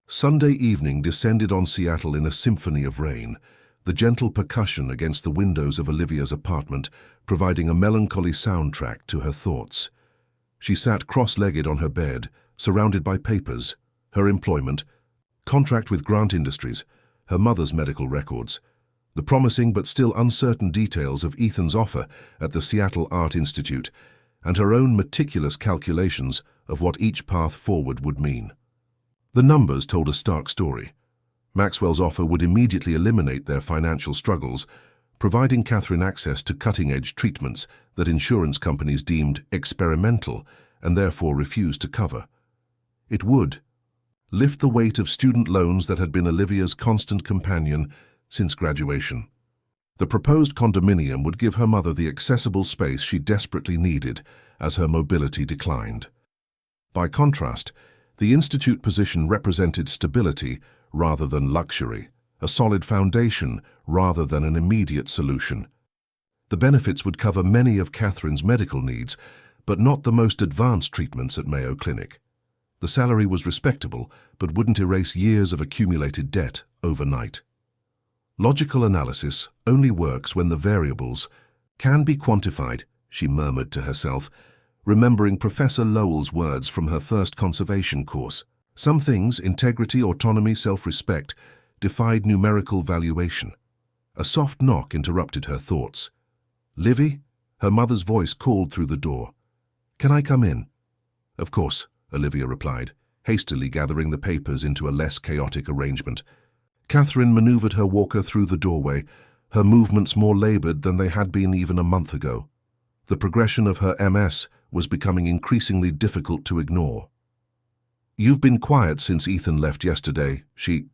Sunday evening descended on Seattle in a symphony of rain, the gentle percussion against the windows of Olivia's apartment providing a melancholy soundtrack to her thoughts. She sat cross-legged on her bed, surrounded by papers, her employment, contract with Grant Industries, her mother's medical records, the promising but still uncertain details of Ethan's offer at the Seattle Art Institute, and her own meticulous calculations of what each path forward would mean. The numbers told a stark story. Maxwell's offer would immediately eliminate their financial struggles, providing Catherine access to cutting-edge treatments that insurance companies deemed experimental and therefore refused to cover. It would lift the weight of student loans that had been Olivia's constant companion since graduation. The proposed condominium would give her mother the accessible space she desperately needed as her mobility declined. By contrast, the institute position represented stability rather than luxury, a solid foundation rather than an immediate solution. The benefits would cover many of Catherine's medical needs, but not the most advanced treatments at Mayo Clinic. The salary was respectable, but wouldn't erase years of accumulated debt overnight. Logical analysis only works when the variables can be quantified, she murmured to herself, remembering Professor Lowell's words from her first conservation course. Some things, integrity, autonomy, self-respect, defied numerical valuation. A soft knock interrupted her thoughts. "Livy?" Her mother's voice called through the door. "Can I come in?" "Of course," Olivia replied, hastily gathering the papers into a less chaotic arrangement. Catherine maneuvered her walker through the doorway, her movements more labored than they had been even a month ago. The progression of her MS was becoming increasingly difficult to ignore. "You've been quiet since Ethan left yesterday," she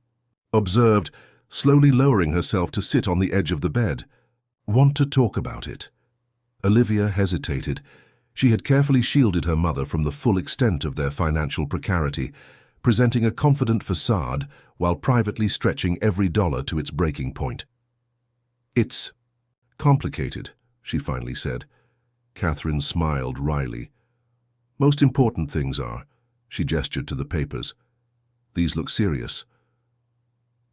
observed, slowly lowering herself to sit on the edge of the bed. "Want to talk about it?" Olivia hesitated. She had carefully shielded her mother from the full extent of their financial precarity, presenting a confident facade while privately stretching every dollar to its breaking point. "It's complicated," she finally said. Catherine smiled wryly. "Most important things are," she gestured to the papers. "These look serious."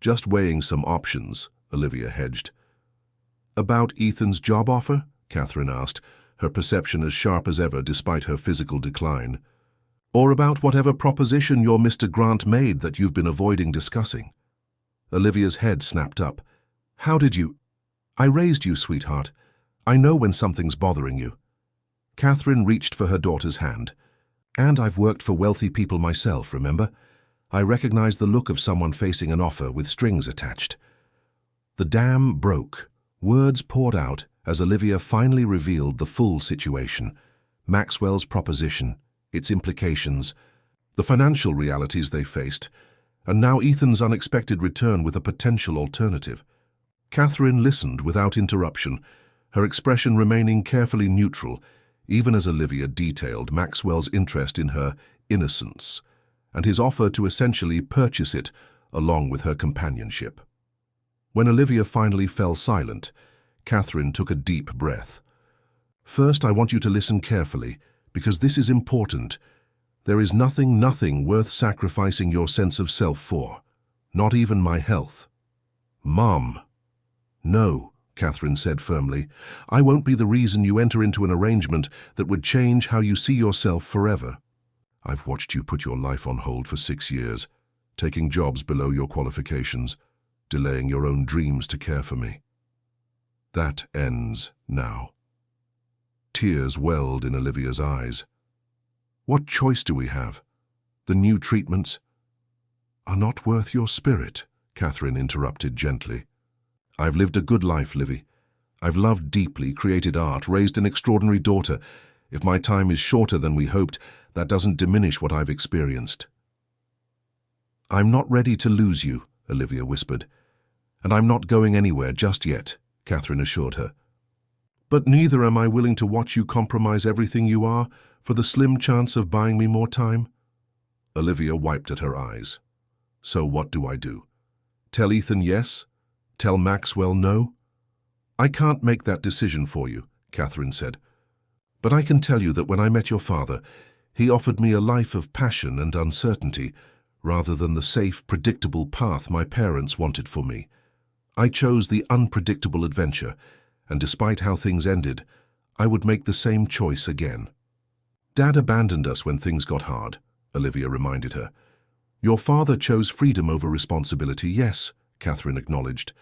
"Just weighing some options," Olivia hedged. "About Ethan's job offer?" Catherine asked, her perception as sharp as ever despite her physical decline. "Or about whatever proposition your Mr. Grant made that you've been avoiding discussing?" Olivia's head snapped up. "How did you—" "I raised you, sweetheart. I know when something's bothering you." Catherine reached for her daughter's hand. "And I've worked for wealthy people myself, remember? I recognize the look of someone facing an offer with strings attached." The dam broke. Words poured out as Olivia finally revealed the full situation. Maxwell's proposition, its implications, the financial realities they faced, and now Ethan's unexpected return with a potential alternative. Catherine listened without interruption, her expression remaining carefully neutral, even as Olivia detailed Maxwell's interest in her innocence and his offer to essentially purchase it along with her companionship. When Olivia finally fell silent, Catherine took a deep breath. "First, I want you to listen carefully, because this is important. There is nothing worth sacrificing your sense of self for, not even my health." "Mom." "No," Catherine said firmly. "I won't be the reason you enter into an arrangement that would change how you see yourself forever. I've watched you put your life on hold for 6 years, taking jobs below your qualifications, delaying your own dreams to care for me. That ends now." Tears welled in Olivia's eyes. "What choice do we have? The new treatments are not worth your spirit," Catherine interrupted gently. "I've lived a good life, Livy. I've loved deeply, created art, raised an extraordinary daughter. If my time is shorter than we hoped, that doesn't diminish what I've experienced." "I'm not ready to lose you," Olivia whispered. "And I'm not going anywhere just yet," Catherine assured her. "But neither am I willing to watch you compromise everything you are for the slim chance of buying me more time." Olivia wiped at her eyes. So what do I do? Tell Ethan yes? Tell Maxwell no? I can't make that decision for you, Catherine said. But I can tell you that when I met your father, he offered me a life of passion and uncertainty, rather than the safe, predictable path my parents wanted for me. I chose the unpredictable adventure, and despite how things ended, I would make the same choice again. Dad abandoned us when things got hard, Olivia reminded her. Your father chose freedom over responsibility, yes, Catherine acknowledged,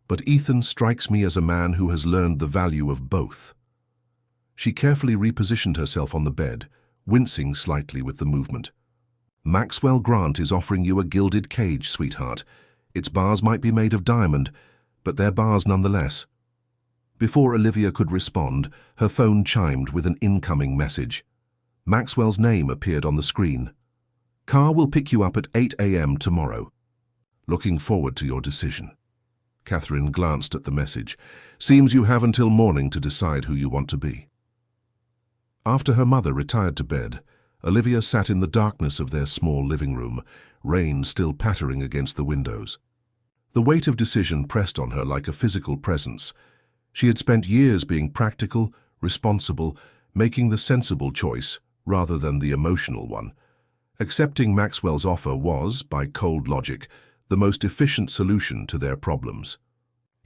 but Ethan strikes me as a man who has learned the value of both. She carefully repositioned herself on the bed, wincing slightly with the movement. Maxwell Grant is offering you a gilded cage, sweetheart. Its bars might be made of diamond, but they're bars nonetheless. Before Olivia could respond, her phone chimed with an incoming message. Maxwell's name appeared on the screen. Car will pick you up at 8 a.m. tomorrow. Looking forward to your decision. Catherine glanced at the message. Seems you have until morning to decide who you want to be. After her mother retired to bed, Olivia sat in the darkness of their small living room, rain still pattering against the windows. The weight of decision pressed on her like a physical presence. She had spent years being practical, responsible, making the sensible choice rather than the emotional one. Accepting Maxwell's offer was, by cold logic, the most efficient solution to their problems.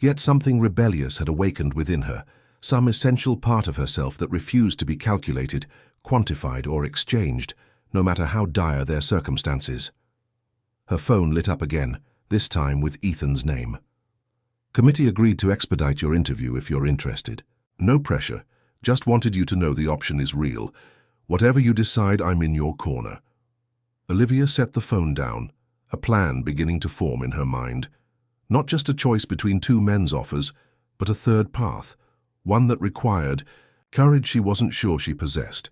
Yet something rebellious had awakened within her, some essential part of herself that refused to be calculated, quantified, or exchanged, no matter how dire their circumstances. Her phone lit up again, this time with Ethan's name. Committee agreed to expedite your interview if you're interested. No pressure, just wanted you to know the option is real. Whatever you decide, I'm in your corner. Olivia set the phone down, a plan beginning to form in her mind. Not just a choice between two men's offers, but a third path, one that required courage she wasn't sure she possessed.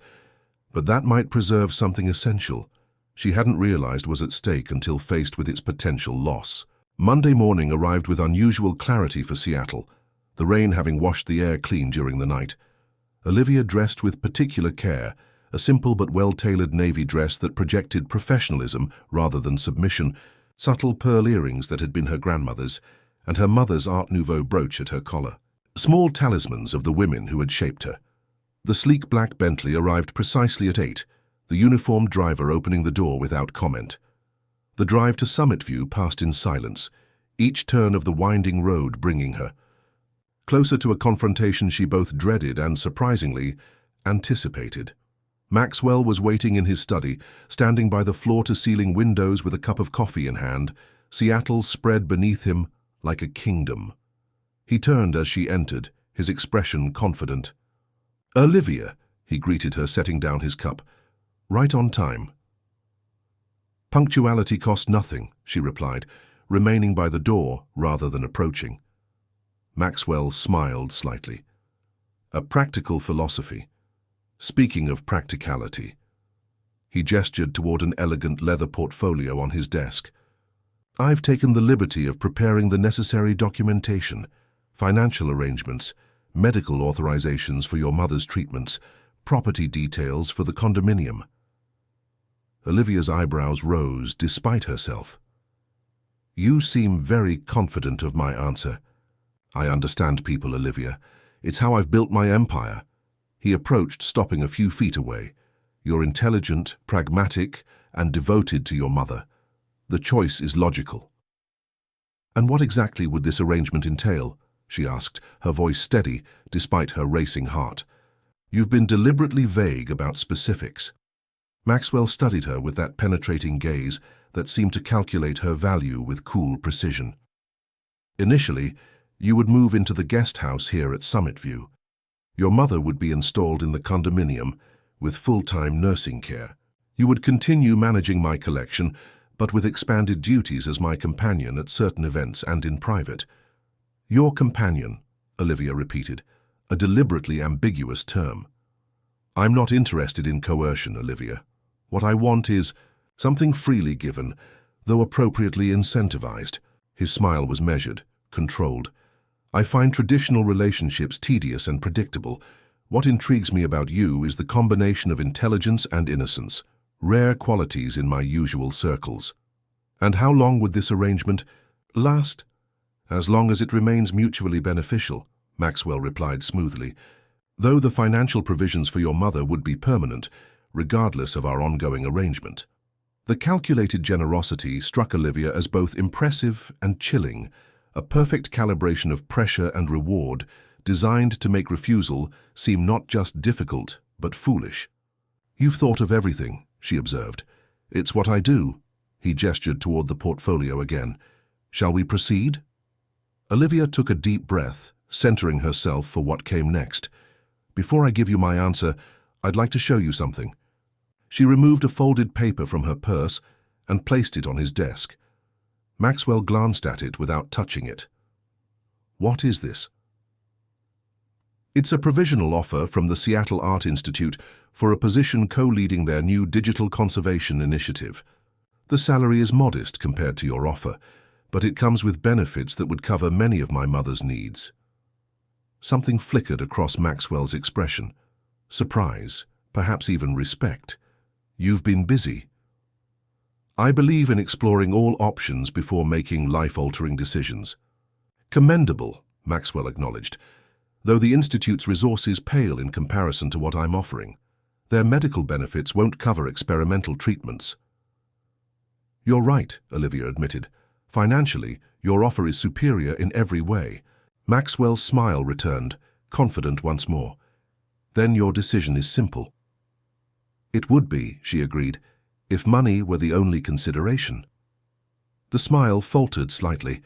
But that might preserve something essential she hadn't realized was at stake until faced with its potential loss. Monday morning arrived with unusual clarity for Seattle, the rain having washed the air clean during the night. Olivia dressed with particular care, a simple but well-tailored navy dress that projected professionalism rather than submission, subtle pearl earrings that had been her grandmother's, and her mother's Art Nouveau brooch at her collar. Small talismans of the women who had shaped her. The sleek black Bentley arrived precisely at 8, the uniformed driver opening the door without comment. The drive to Summit View passed in silence, each turn of the winding road bringing her closer to a confrontation she both dreaded and, surprisingly, anticipated. Maxwell was waiting in his study, standing by the floor-to-ceiling windows with a cup of coffee in hand, Seattle spread beneath him like a kingdom. He turned as she entered, his expression confident. "Olivia," he greeted her, setting down his cup. "Right on time." "Punctuality costs nothing," she replied, remaining by the door rather than approaching. Maxwell smiled slightly. "A practical philosophy. Speaking of practicality." He gestured toward an elegant leather portfolio on his desk. "I've taken the liberty of preparing the necessary documentation, financial arrangements, medical authorizations for your mother's treatments, property details for the condominium." Olivia's eyebrows rose despite herself. "You seem very confident of my answer." "I understand people, Olivia. It's how I've built my empire." He approached, stopping a few feet away. "You're intelligent, pragmatic, and devoted to your mother. The choice is logical." "And what exactly would this arrangement entail?" she asked, her voice steady despite her racing heart. "You've been deliberately vague about specifics." Maxwell studied her with that penetrating gaze that seemed to calculate her value with cool precision. "Initially, you would move into the guest house here at Summit View. Your mother would be installed in the condominium with full-time nursing care. You would continue managing my collection, but with expanded duties as my companion at certain events and in private." "Your companion," Olivia repeated, a deliberately ambiguous term. "I'm not interested in coercion, Olivia. What I want is something freely given, though appropriately incentivized." His smile was measured, controlled. "I find traditional relationships tedious and predictable. What intrigues me about you is the combination of intelligence and innocence, rare qualities in my usual circles. And how long would this arrangement last? As long as it remains mutually beneficial, Maxwell replied smoothly, though the financial provisions for your mother would be permanent, regardless of our ongoing arrangement. The calculated generosity struck Olivia as both impressive and chilling, a perfect calibration of pressure and reward designed to make refusal seem not just difficult, but foolish. "You've thought of everything," she observed. "It's what I do." He gestured toward the portfolio again. "Shall we proceed?" Olivia took a deep breath, centering herself for what came next. "Before I give you my answer, I'd like to show you something." She removed a folded paper from her purse and placed it on his desk. Maxwell glanced at it without touching it. "What is this?" "It's a provisional offer from the Seattle Art Institute for a position co-leading their new digital conservation initiative. The salary is modest compared to your offer, but it comes with benefits that would cover many of my mother's needs." Something flickered across Maxwell's expression. Surprise, perhaps even respect. "You've been busy." "I believe in exploring all options before making life-altering decisions." "Commendable," Maxwell acknowledged, "though the Institute's resources pale in comparison to what I'm offering. Their medical benefits won't cover experimental treatments." "You're right," Olivia admitted. "Financially, your offer is superior in every way." Maxwell's smile returned, confident once more. "Then your decision is simple." "It would be," she agreed, "if money were the only consideration." The smile faltered slightly.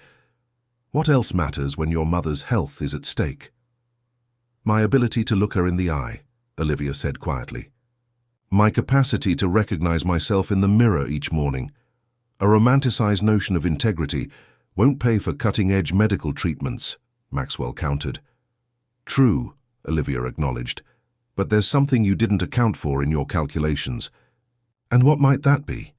"What else matters when your mother's health is at stake?" "My ability to look her in the eye," Olivia said quietly. "My capacity to recognize myself in the mirror each morning. A romanticized notion of integrity won't pay for cutting-edge medical treatments," Maxwell countered. "True," Olivia acknowledged, "but there's something you didn't account for in your calculations." "And what might that be?"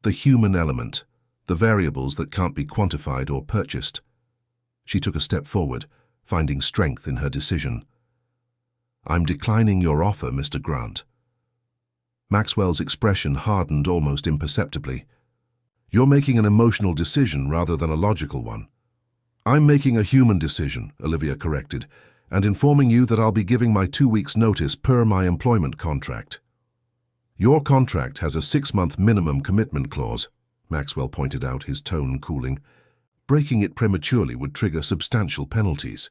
"The human element, the variables that can't be quantified or purchased." She took a step forward, finding strength in her decision. "I'm declining your offer, Mr. Grant." Maxwell's expression hardened almost imperceptibly. "You're making an emotional decision rather than a logical one." "I'm making a human decision," Olivia corrected, "and informing you that I'll be giving my 2 weeks' notice per my employment contract." "Your contract has a 6-month minimum commitment clause," Maxwell pointed out, his tone cooling. "Breaking it prematurely would trigger substantial penalties."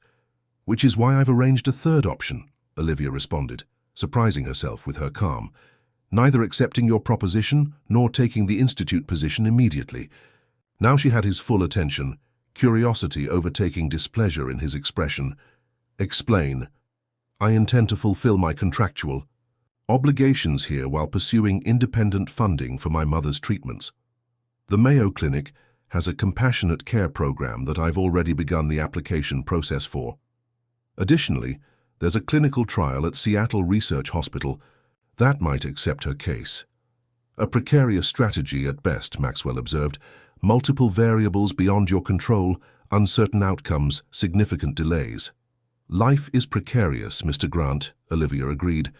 "Which is why I've arranged a third option," Olivia responded, surprising herself with her calm. "Neither accepting your proposition nor taking the institute position immediately." Now she had his full attention, curiosity overtaking displeasure in his expression. "Explain." "I intend to fulfill my contractual obligations here while pursuing independent funding for my mother's treatments. The Mayo Clinic has a compassionate care program that I've already begun the application process for. Additionally, there's a clinical trial at Seattle Research Hospital that might accept her case." "A precarious strategy at best," Maxwell observed. "Multiple variables beyond your control, uncertain outcomes, significant delays." "Life is precarious, Mr. Grant," Olivia agreed,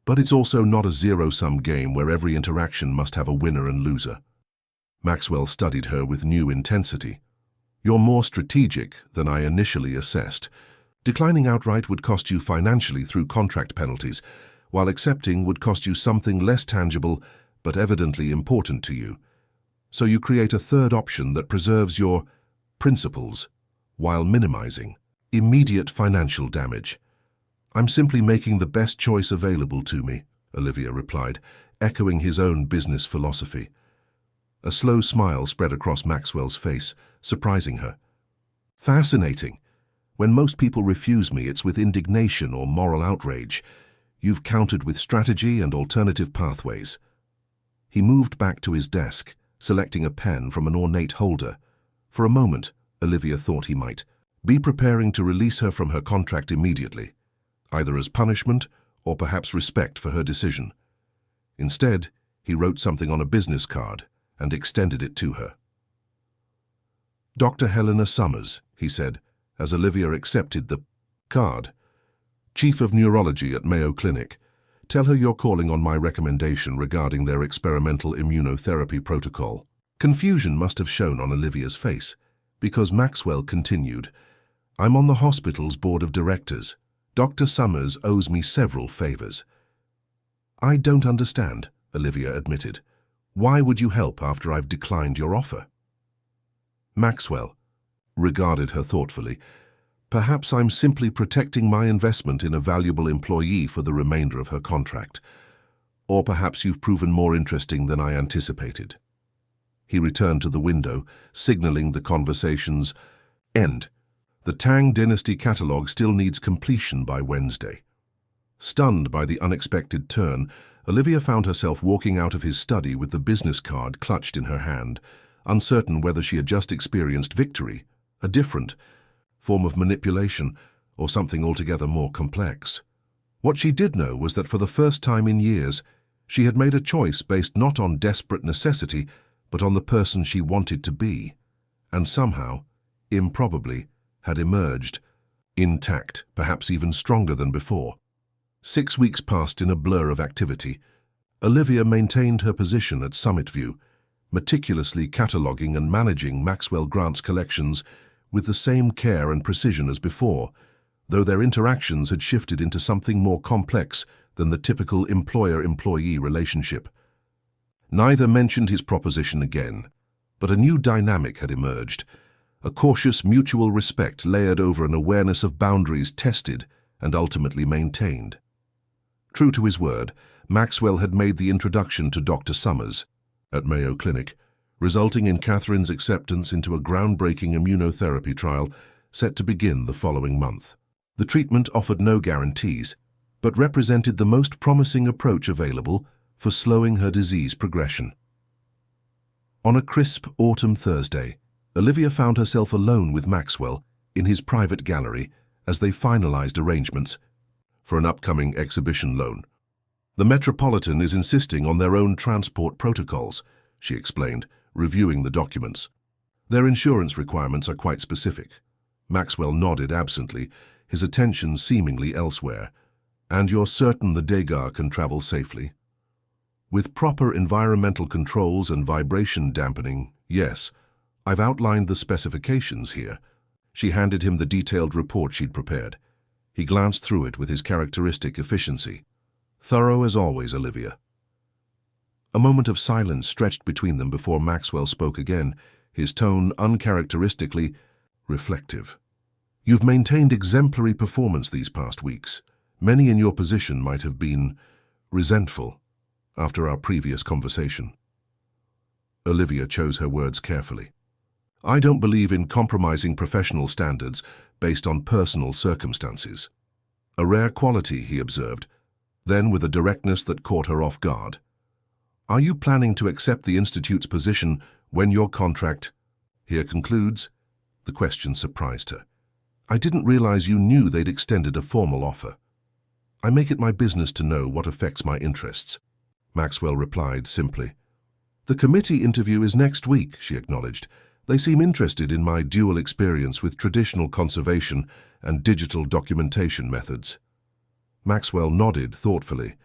"but it's also not a zero-sum game where every interaction must have a winner and loser." Maxwell studied her with new intensity. "You're more strategic than I initially assessed. Declining outright would cost you financially through contract penalties, while accepting would cost you something less tangible but evidently important to you. So you create a third option that preserves your principles while minimizing immediate financial damage." "I'm simply making the best choice available to me," Olivia replied, echoing his own business philosophy. A slow smile spread across Maxwell's face, surprising her. "Fascinating. When most people refuse me, it's with indignation or moral outrage. You've countered with strategy and alternative pathways." He moved back to his desk, selecting a pen from an ornate holder. For a moment, Olivia thought he might be preparing to release her from her contract immediately, either as punishment or perhaps respect for her decision. Instead, he wrote something on a business card and extended it to her. "Dr. Helena Summers," he said, as Olivia accepted the card. "Chief of Neurology at Mayo Clinic. Tell her you're calling on my recommendation regarding their experimental immunotherapy protocol." Confusion must have shown on Olivia's face, because Maxwell continued, "I'm on the hospital's board of directors. Dr. Summers owes me several favors." "I don't understand," Olivia admitted. "Why would you help after I've declined your offer?" Maxwell regarded her thoughtfully. "Perhaps I'm simply protecting my investment in a valuable employee for the remainder of her contract. Or perhaps you've proven more interesting than I anticipated." He returned to the window, signaling the conversation's end. The Tang Dynasty catalogue still needs completion by Wednesday. Stunned by the unexpected turn, Olivia found herself walking out of his study with the business card clutched in her hand, uncertain whether she had just experienced victory, a different form of manipulation, or something altogether more complex. What she did know was that for the first time in years, she had made a choice based not on desperate necessity, but on the person she wanted to be, and somehow, improbably, had emerged, intact, perhaps even stronger than before. 6 weeks passed in a blur of activity. Olivia maintained her position at Summit View, meticulously cataloguing and managing Maxwell Grant's collections with the same care and precision as before, though their interactions had shifted into something more complex than the typical employer-employee relationship. Neither mentioned his proposition again, but a new dynamic had emerged, a cautious mutual respect layered over an awareness of boundaries tested and ultimately maintained. True to his word, Maxwell had made the introduction to Dr. Summers at Mayo Clinic, resulting in Catherine's acceptance into a groundbreaking immunotherapy trial set to begin the following month. The treatment offered no guarantees, but represented the most promising approach available for slowing her disease progression. On a crisp autumn Thursday, Olivia found herself alone with Maxwell in his private gallery as they finalized arrangements for an upcoming exhibition loan. "The Metropolitan is insisting on their own transport protocols," she explained, reviewing the documents. "Their insurance requirements are quite specific." Maxwell nodded absently, his attention seemingly elsewhere. "And you're certain the Degas can travel safely?" "With proper environmental controls and vibration dampening, yes. I've outlined the specifications here." She handed him the detailed report she'd prepared. He glanced through it with his characteristic efficiency. "Thorough as always, Olivia." A moment of silence stretched between them before Maxwell spoke again, his tone uncharacteristically reflective. "You've maintained exemplary performance these past weeks. Many in your position might have been resentful after our previous conversation." Olivia chose her words carefully. "I don't believe in compromising professional standards based on personal circumstances." "A rare quality," he observed, then with a directness that caught her off guard. "Are you planning to accept the Institute's position when your contract here concludes?" The question surprised her. "I didn't realize you knew they'd extended a formal offer." "I make it my business to know what affects my interests," Maxwell replied simply. "The committee interview is next week," she acknowledged. "They seem interested in my dual experience with traditional conservation and digital documentation methods." Maxwell nodded thoughtfully.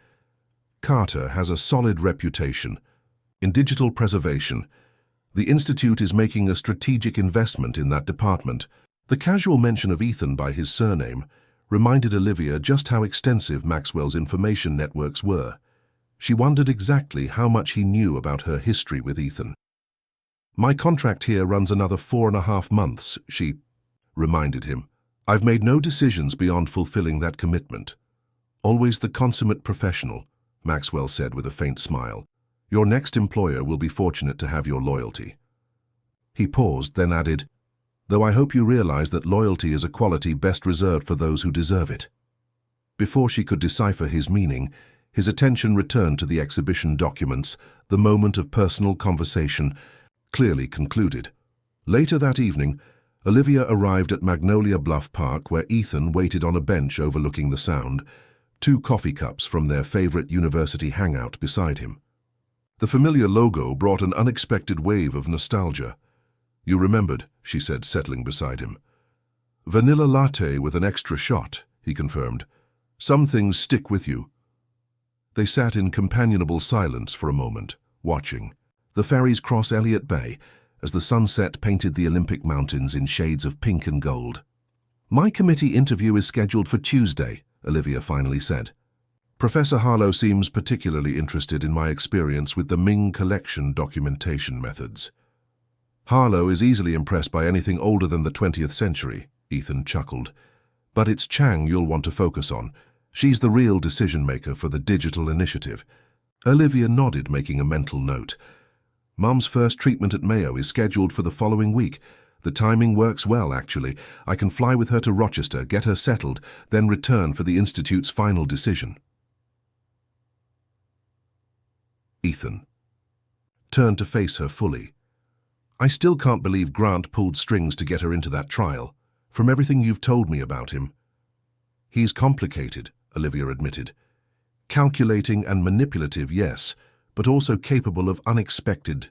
"Carter has a solid reputation in digital preservation. The Institute is making a strategic investment in that department." The casual mention of Ethan by his surname reminded Olivia just how extensive Maxwell's information networks were. She wondered exactly how much he knew about her history with Ethan. "My contract here runs another 4.5 months, she reminded him. "I've made no decisions beyond fulfilling that commitment." "Always the consummate professional," Maxwell said with a faint smile. "Your next employer will be fortunate to have your loyalty." He paused, then added, "Though I hope you realize that loyalty is a quality best reserved for those who deserve it." Before she could decipher his meaning, his attention returned to the exhibition documents, the moment of personal conversation clearly concluded. Later that evening, Olivia arrived at Magnolia Bluff Park, where Ethan waited on a bench overlooking the Sound, 2 coffee cups from their favorite university hangout beside him. The familiar logo brought an unexpected wave of nostalgia. "You remembered," she said, settling beside him. "Vanilla latte with an extra shot," he confirmed. "Some things stick with you." They sat in companionable silence for a moment, watching. The ferries cross Elliott Bay as the sunset painted the Olympic Mountains in shades of pink and gold. "My committee interview is scheduled for Tuesday," Olivia finally said. "Professor Harlow seems particularly interested in my experience with the Ming collection documentation methods." "Harlow is easily impressed by anything older than the 20th century, Ethan chuckled. "But it's Chang you'll want to focus on. She's the real decision-maker for the digital initiative." Olivia nodded, making a mental note. "Mum's first treatment at Mayo is scheduled for the following week. The timing works well, actually. I can fly with her to Rochester, get her settled, then return for the Institute's final decision." Ethan turned to face her fully. "I still can't believe Grant pulled strings to get her into that trial, from everything you've told me about him." "He's complicated," Olivia admitted. "Calculating and manipulative, yes, but also capable of unexpected—"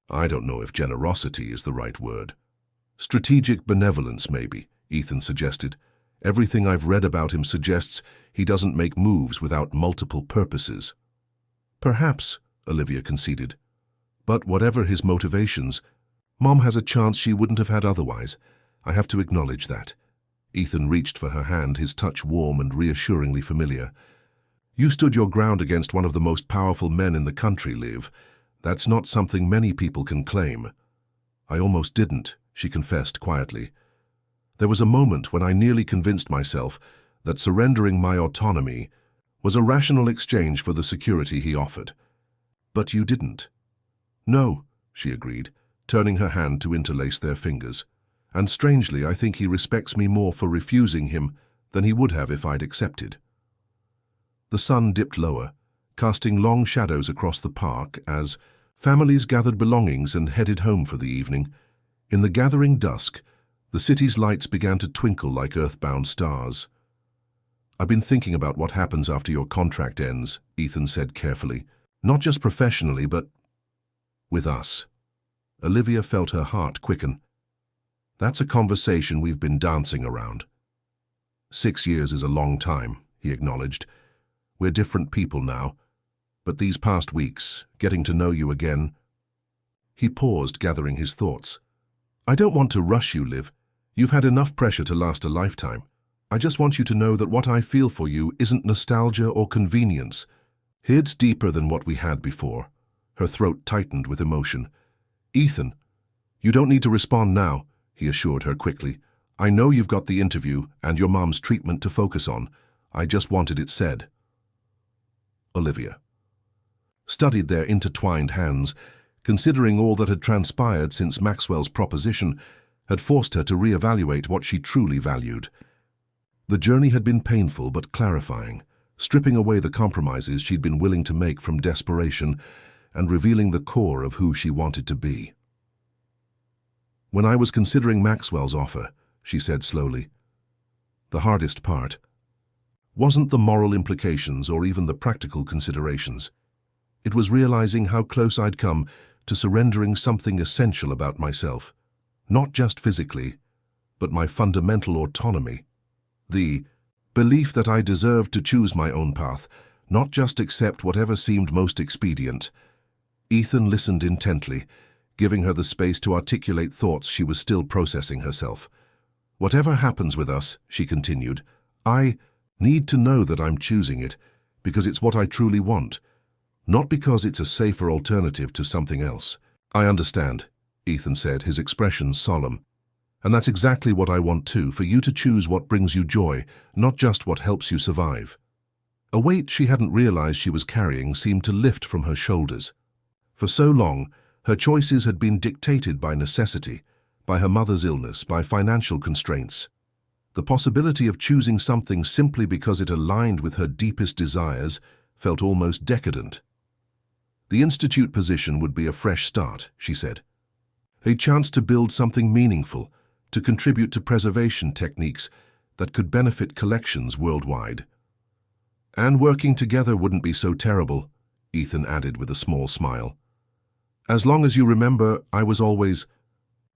I don't know if generosity is the right word. "Strategic benevolence, maybe," Ethan suggested. "Everything I've read about him suggests he doesn't make moves without multiple purposes." "Perhaps," Olivia conceded. "But whatever his motivations, Mom has a chance she wouldn't have had otherwise. I have to acknowledge that." Ethan reached for her hand, his touch warm and reassuringly familiar. "You stood your ground against one of the most powerful men in the country, Liv. That's not something many people can claim." "I almost didn't," she confessed quietly. "There was a moment when I nearly convinced myself that surrendering my autonomy was a rational exchange for the security he offered. But you didn't." "No," she agreed, turning her hand to interlace their fingers. "And strangely, I think he respects me more for refusing him than he would have if I'd accepted." The sun dipped lower, casting long shadows across the park as families gathered belongings and headed home for the evening. In the gathering dusk, the city's lights began to twinkle like earthbound stars. "I've been thinking about what happens after your contract ends," Ethan said carefully. "Not just professionally, but with us." Olivia felt her heart quicken. "That's a conversation we've been dancing around." 6 years is a long time," he acknowledged. "We're different people now. But these past weeks, getting to know you again—" He paused, gathering his thoughts. "I don't want to rush you, Liv. You've had enough pressure to last a lifetime. I just want you to know that what I feel for you isn't nostalgia or convenience. It's deeper than what we had before." Her throat tightened with emotion. "Ethan, you don't need to respond now," he assured her quickly. "I know you've got the interview and your mom's treatment to focus on. I just wanted it said." Olivia studied their intertwined hands, considering all that had transpired since Maxwell's proposition had forced her to reevaluate what she truly valued. The journey had been painful but clarifying, stripping away the compromises she'd been willing to make from desperation and revealing the core of who she wanted to be. "When I was considering Maxwell's offer," she said slowly, "the hardest part wasn't the moral implications or even the practical considerations. It was realizing how close I'd come to surrendering something essential about myself, not just physically, but my fundamental autonomy. The belief that I deserved to choose my own path, not just accept whatever seemed most expedient." Ethan listened intently, giving her the space to articulate thoughts she was still processing herself. "Whatever happens with us," she continued, "I need to know that I'm choosing it because it's what I truly want, not because it's a safer alternative to something else." "I understand," Ethan said, his expression solemn. "And that's exactly what I want too, for you to choose what brings you joy, not just what helps you survive." A weight she hadn't realized she was carrying seemed to lift from her shoulders. For so long, her choices had been dictated by necessity, by her mother's illness, by financial constraints. The possibility of choosing something simply because it aligned with her deepest desires felt almost decadent. The institute position would be a fresh start, she said. A chance to build something meaningful, to contribute to preservation techniques that could benefit collections worldwide. "And working together wouldn't be so terrible," Ethan added with a small smile. "As long as you remember, I was always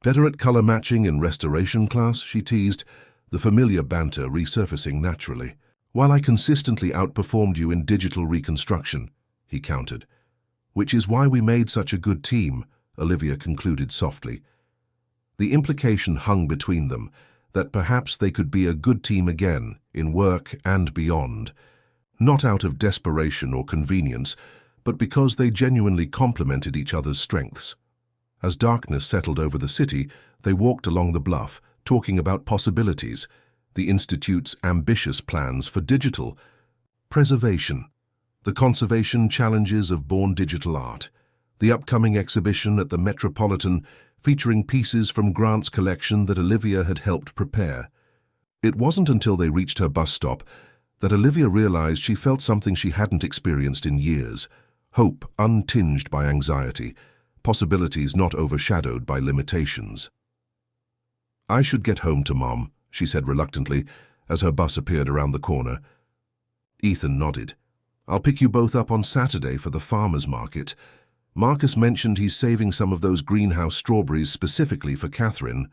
better at color matching in restoration class," she teased, the familiar banter resurfacing naturally. While I consistently outperformed you in digital reconstruction, he countered. Which is why we made such a good team, Olivia concluded softly. The implication hung between them that perhaps they could be a good team again, in work and beyond. Not out of desperation or convenience, but because they genuinely complemented each other's strengths. As darkness settled over the city, they walked along the bluff, talking about possibilities, the Institute's ambitious plans for digital preservation, the conservation challenges of born digital art, the upcoming exhibition at the Metropolitan featuring pieces from Grant's collection that Olivia had helped prepare. It wasn't until they reached her bus stop that Olivia realized she felt something she hadn't experienced in years, hope untinged by anxiety, possibilities not overshadowed by limitations. I should get home to Mom, she said reluctantly, as her bus appeared around the corner. Ethan nodded. I'll pick you both up on Saturday for the farmer's market. Marcus mentioned he's saving some of those greenhouse strawberries specifically for Catherine.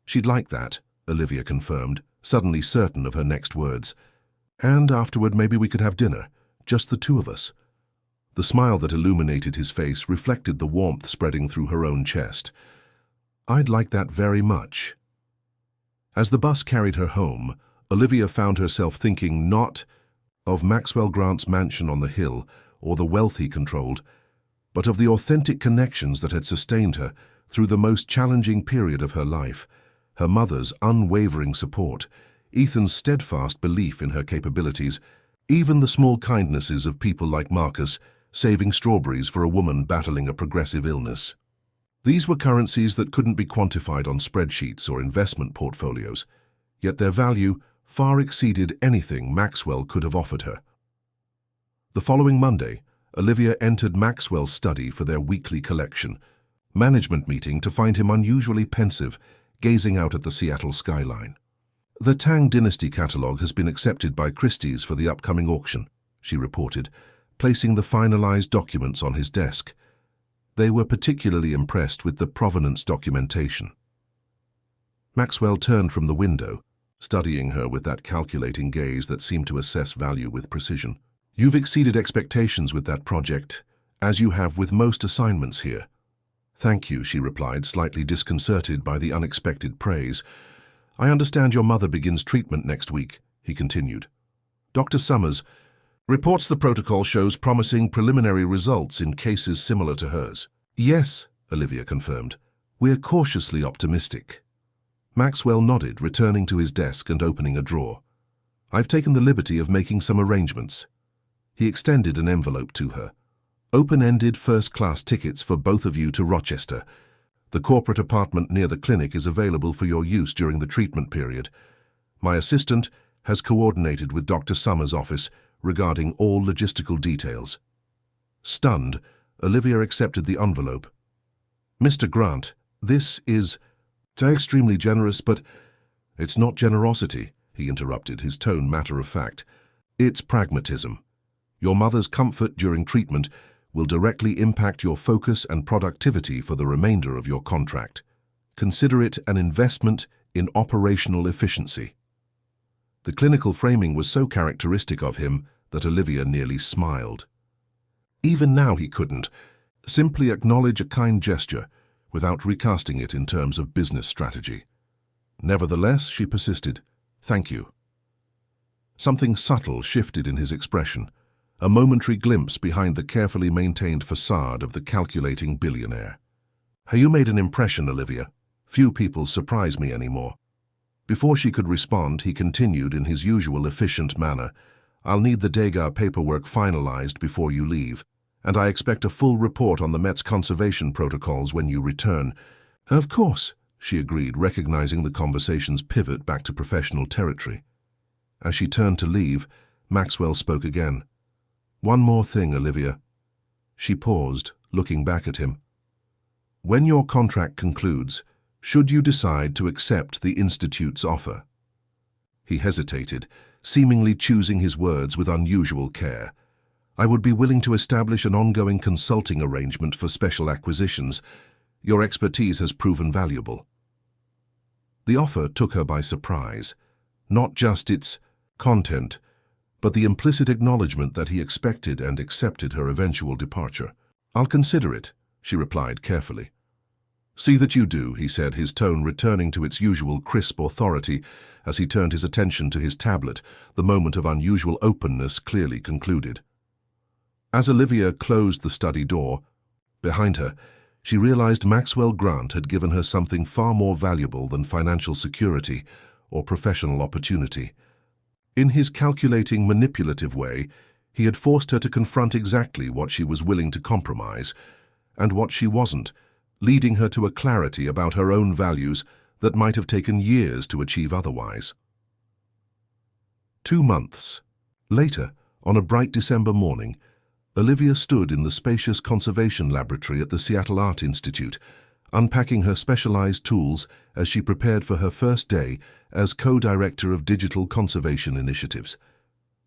She'd like that, Olivia confirmed, suddenly certain of her next words. And afterward maybe we could have dinner, just the two of us. The smile that illuminated his face reflected the warmth spreading through her own chest. I'd like that very much. As the bus carried her home, Olivia found herself thinking not of Maxwell Grant's mansion on the hill or the wealth he controlled, but of the authentic connections that had sustained her through the most challenging period of her life, her mother's unwavering support, Ethan's steadfast belief in her capabilities, even the small kindnesses of people like Marcus saving strawberries for a woman battling a progressive illness. These were currencies that couldn't be quantified on spreadsheets or investment portfolios, yet their value far exceeded anything Maxwell could have offered her. The following Monday, Olivia entered Maxwell's study for their weekly collection management meeting to find him unusually pensive, gazing out at the Seattle skyline. The Tang Dynasty catalogue has been accepted by Christie's for the upcoming auction, she reported, placing the finalized documents on his desk. They were particularly impressed with the provenance documentation. Maxwell turned from the window, studying her with that calculating gaze that seemed to assess value with precision. You've exceeded expectations with that project, as you have with most assignments here. Thank you, she replied, slightly disconcerted by the unexpected praise. I understand your mother begins treatment next week, he continued. Dr. Summers reports the protocol shows promising preliminary results in cases similar to hers. Yes, Olivia confirmed. We're cautiously optimistic. Maxwell nodded, returning to his desk and opening a drawer. I've taken the liberty of making some arrangements. He extended an envelope to her. Open-ended first-class tickets for both of you to Rochester. The corporate apartment near the clinic is available for your use during the treatment period. My assistant has coordinated with Dr. Summers' office regarding all logistical details. Stunned, Olivia accepted the envelope. Mr. Grant, this is extremely generous, but it's not generosity, he interrupted, his tone matter-of-fact. It's pragmatism. Your mother's comfort during treatment will directly impact your focus and productivity for the remainder of your contract. Consider it an investment in operational efficiency. The clinical framing was so characteristic of him that Olivia nearly smiled. Even now he couldn't simply acknowledge a kind gesture without recasting it in terms of business strategy. Nevertheless, she persisted, "Thank you." Something subtle shifted in his expression, a momentary glimpse behind the carefully maintained facade of the calculating billionaire. You made an impression, Olivia. Few people surprise me anymore. Before she could respond, he continued in his usual efficient manner. I'll need the Degas paperwork finalized before you leave, and I expect a full report on the Met's conservation protocols when you return. Of course, she agreed, recognizing the conversation's pivot back to professional territory. As she turned to leave, Maxwell spoke again. One more thing, Olivia. She paused, looking back at him. When your contract concludes, should you decide to accept the Institute's offer? He hesitated, seemingly choosing his words with unusual care. I would be willing to establish an ongoing consulting arrangement for special acquisitions. Your expertise has proven valuable. The offer took her by surprise, not just its content, but the implicit acknowledgement that he expected and accepted her eventual departure. "I'll consider it," she replied carefully. "See that you do," he said, his tone returning to its usual crisp authority as he turned his attention to his tablet, the moment of unusual openness clearly concluded. As Olivia closed the study door behind her, she realized Maxwell Grant had given her something far more valuable than financial security or professional opportunity. In his calculating, manipulative way, he had forced her to confront exactly what she was willing to compromise and what she wasn't, leading her to a clarity about her own values that might have taken years to achieve otherwise. 2 months later, on a bright December morning, Olivia stood in the spacious conservation laboratory at the Seattle Art Institute, unpacking her specialized tools as she prepared for her first day as co-director of digital conservation initiatives.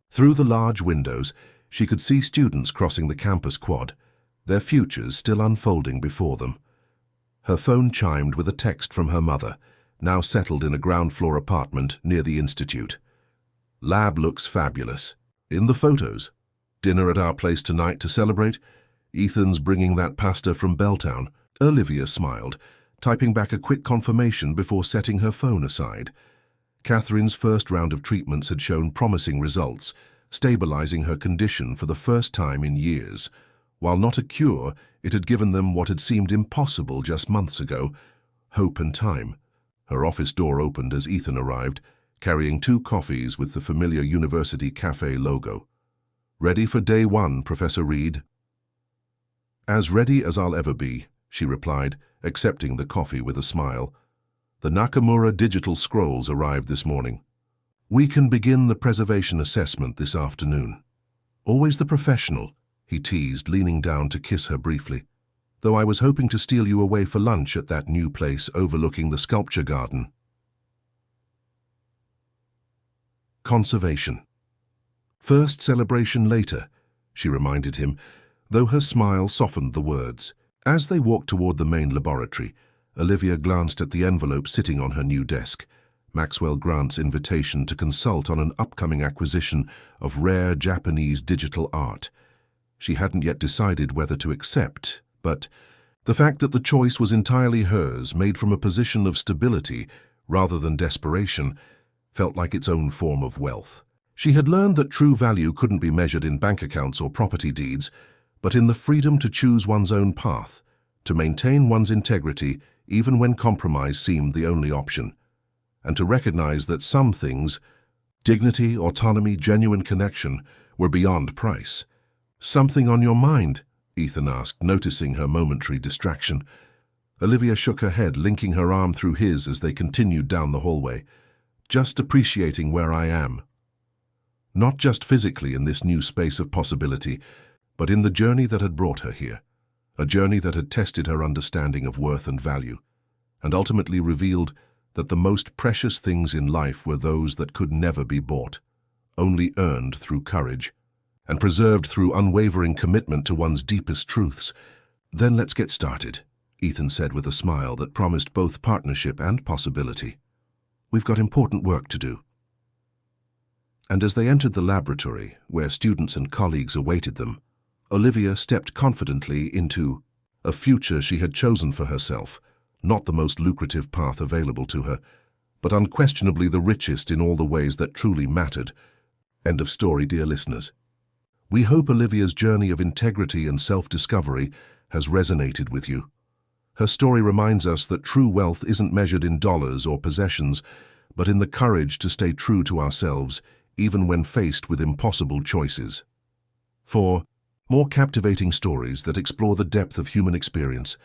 Through the large windows, she could see students crossing the campus quad, their futures still unfolding before them. Her phone chimed with a text from her mother, now settled in a ground-floor apartment near the institute. "Lab looks fabulous. In the photos. Dinner at our place tonight to celebrate? Ethan's bringing that pasta from Belltown." Olivia smiled, typing back a quick confirmation before setting her phone aside. Catherine's first round of treatments had shown promising results, stabilizing her condition for the first time in years. While not a cure, it had given them what had seemed impossible just months ago: hope and time. Her office door opened as Ethan arrived, carrying 2 coffees with the familiar University Cafe logo. "Ready for day 1, Professor Reed?" "As ready as I'll ever be," she replied, accepting the coffee with a smile. "The Nakamura digital scrolls arrived this morning. We can begin the preservation assessment this afternoon." "Always the professional," he teased, leaning down to kiss her briefly. "Though I was hoping to steal you away for lunch at that new place overlooking the sculpture garden." Conservation. "First celebration later," she reminded him, though her smile softened the words. As they walked toward the main laboratory, Olivia glanced at the envelope sitting on her new desk, Maxwell Grant's invitation to consult on an upcoming acquisition of rare Japanese digital art. She hadn't yet decided whether to accept, but the fact that the choice was entirely hers, made from a position of stability rather than desperation, felt like its own form of wealth. She had learned that true value couldn't be measured in bank accounts or property deeds, but in the freedom to choose one's own path, to maintain one's integrity even when compromise seemed the only option, and to recognize that some things, dignity, autonomy, genuine connection, were beyond price. "Something on your mind?" Ethan asked, noticing her momentary distraction. Olivia shook her head, linking her arm through his as they continued down the hallway. "Just appreciating where I am. Not just physically in this new space of possibility, but in the journey that had brought her here, a journey that had tested her understanding of worth and value, and ultimately revealed that the most precious things in life were those that could never be bought, only earned through courage, and preserved through unwavering commitment to one's deepest truths." "Then let's get started," Ethan said with a smile that promised both partnership and possibility. "We've got important work to do." And as they entered the laboratory, where students and colleagues awaited them, Olivia stepped confidently into a future she had chosen for herself, not the most lucrative path available to her, but unquestionably the richest in all the ways that truly mattered. End of story, dear listeners. We hope Olivia's journey of integrity and self-discovery has resonated with you. Her story reminds us that true wealth isn't measured in dollars or possessions, but in the courage to stay true to ourselves, even when faced with impossible choices. For more captivating stories that explore the depth of human experience,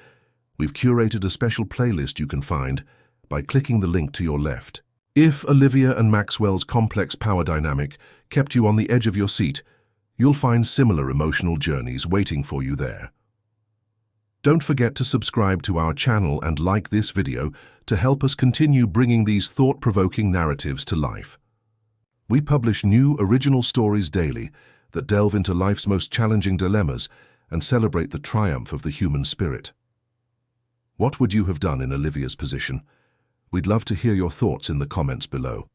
we've curated a special playlist you can find by clicking the link to your left. If Olivia and Maxwell's complex power dynamic kept you on the edge of your seat, you'll find similar emotional journeys waiting for you there. Don't forget to subscribe to our channel and like this video to help us continue bringing these thought-provoking narratives to life. We publish new original stories daily that delve into life's most challenging dilemmas and celebrate the triumph of the human spirit. What would you have done in Olivia's position? We'd love to hear your thoughts in the comments below.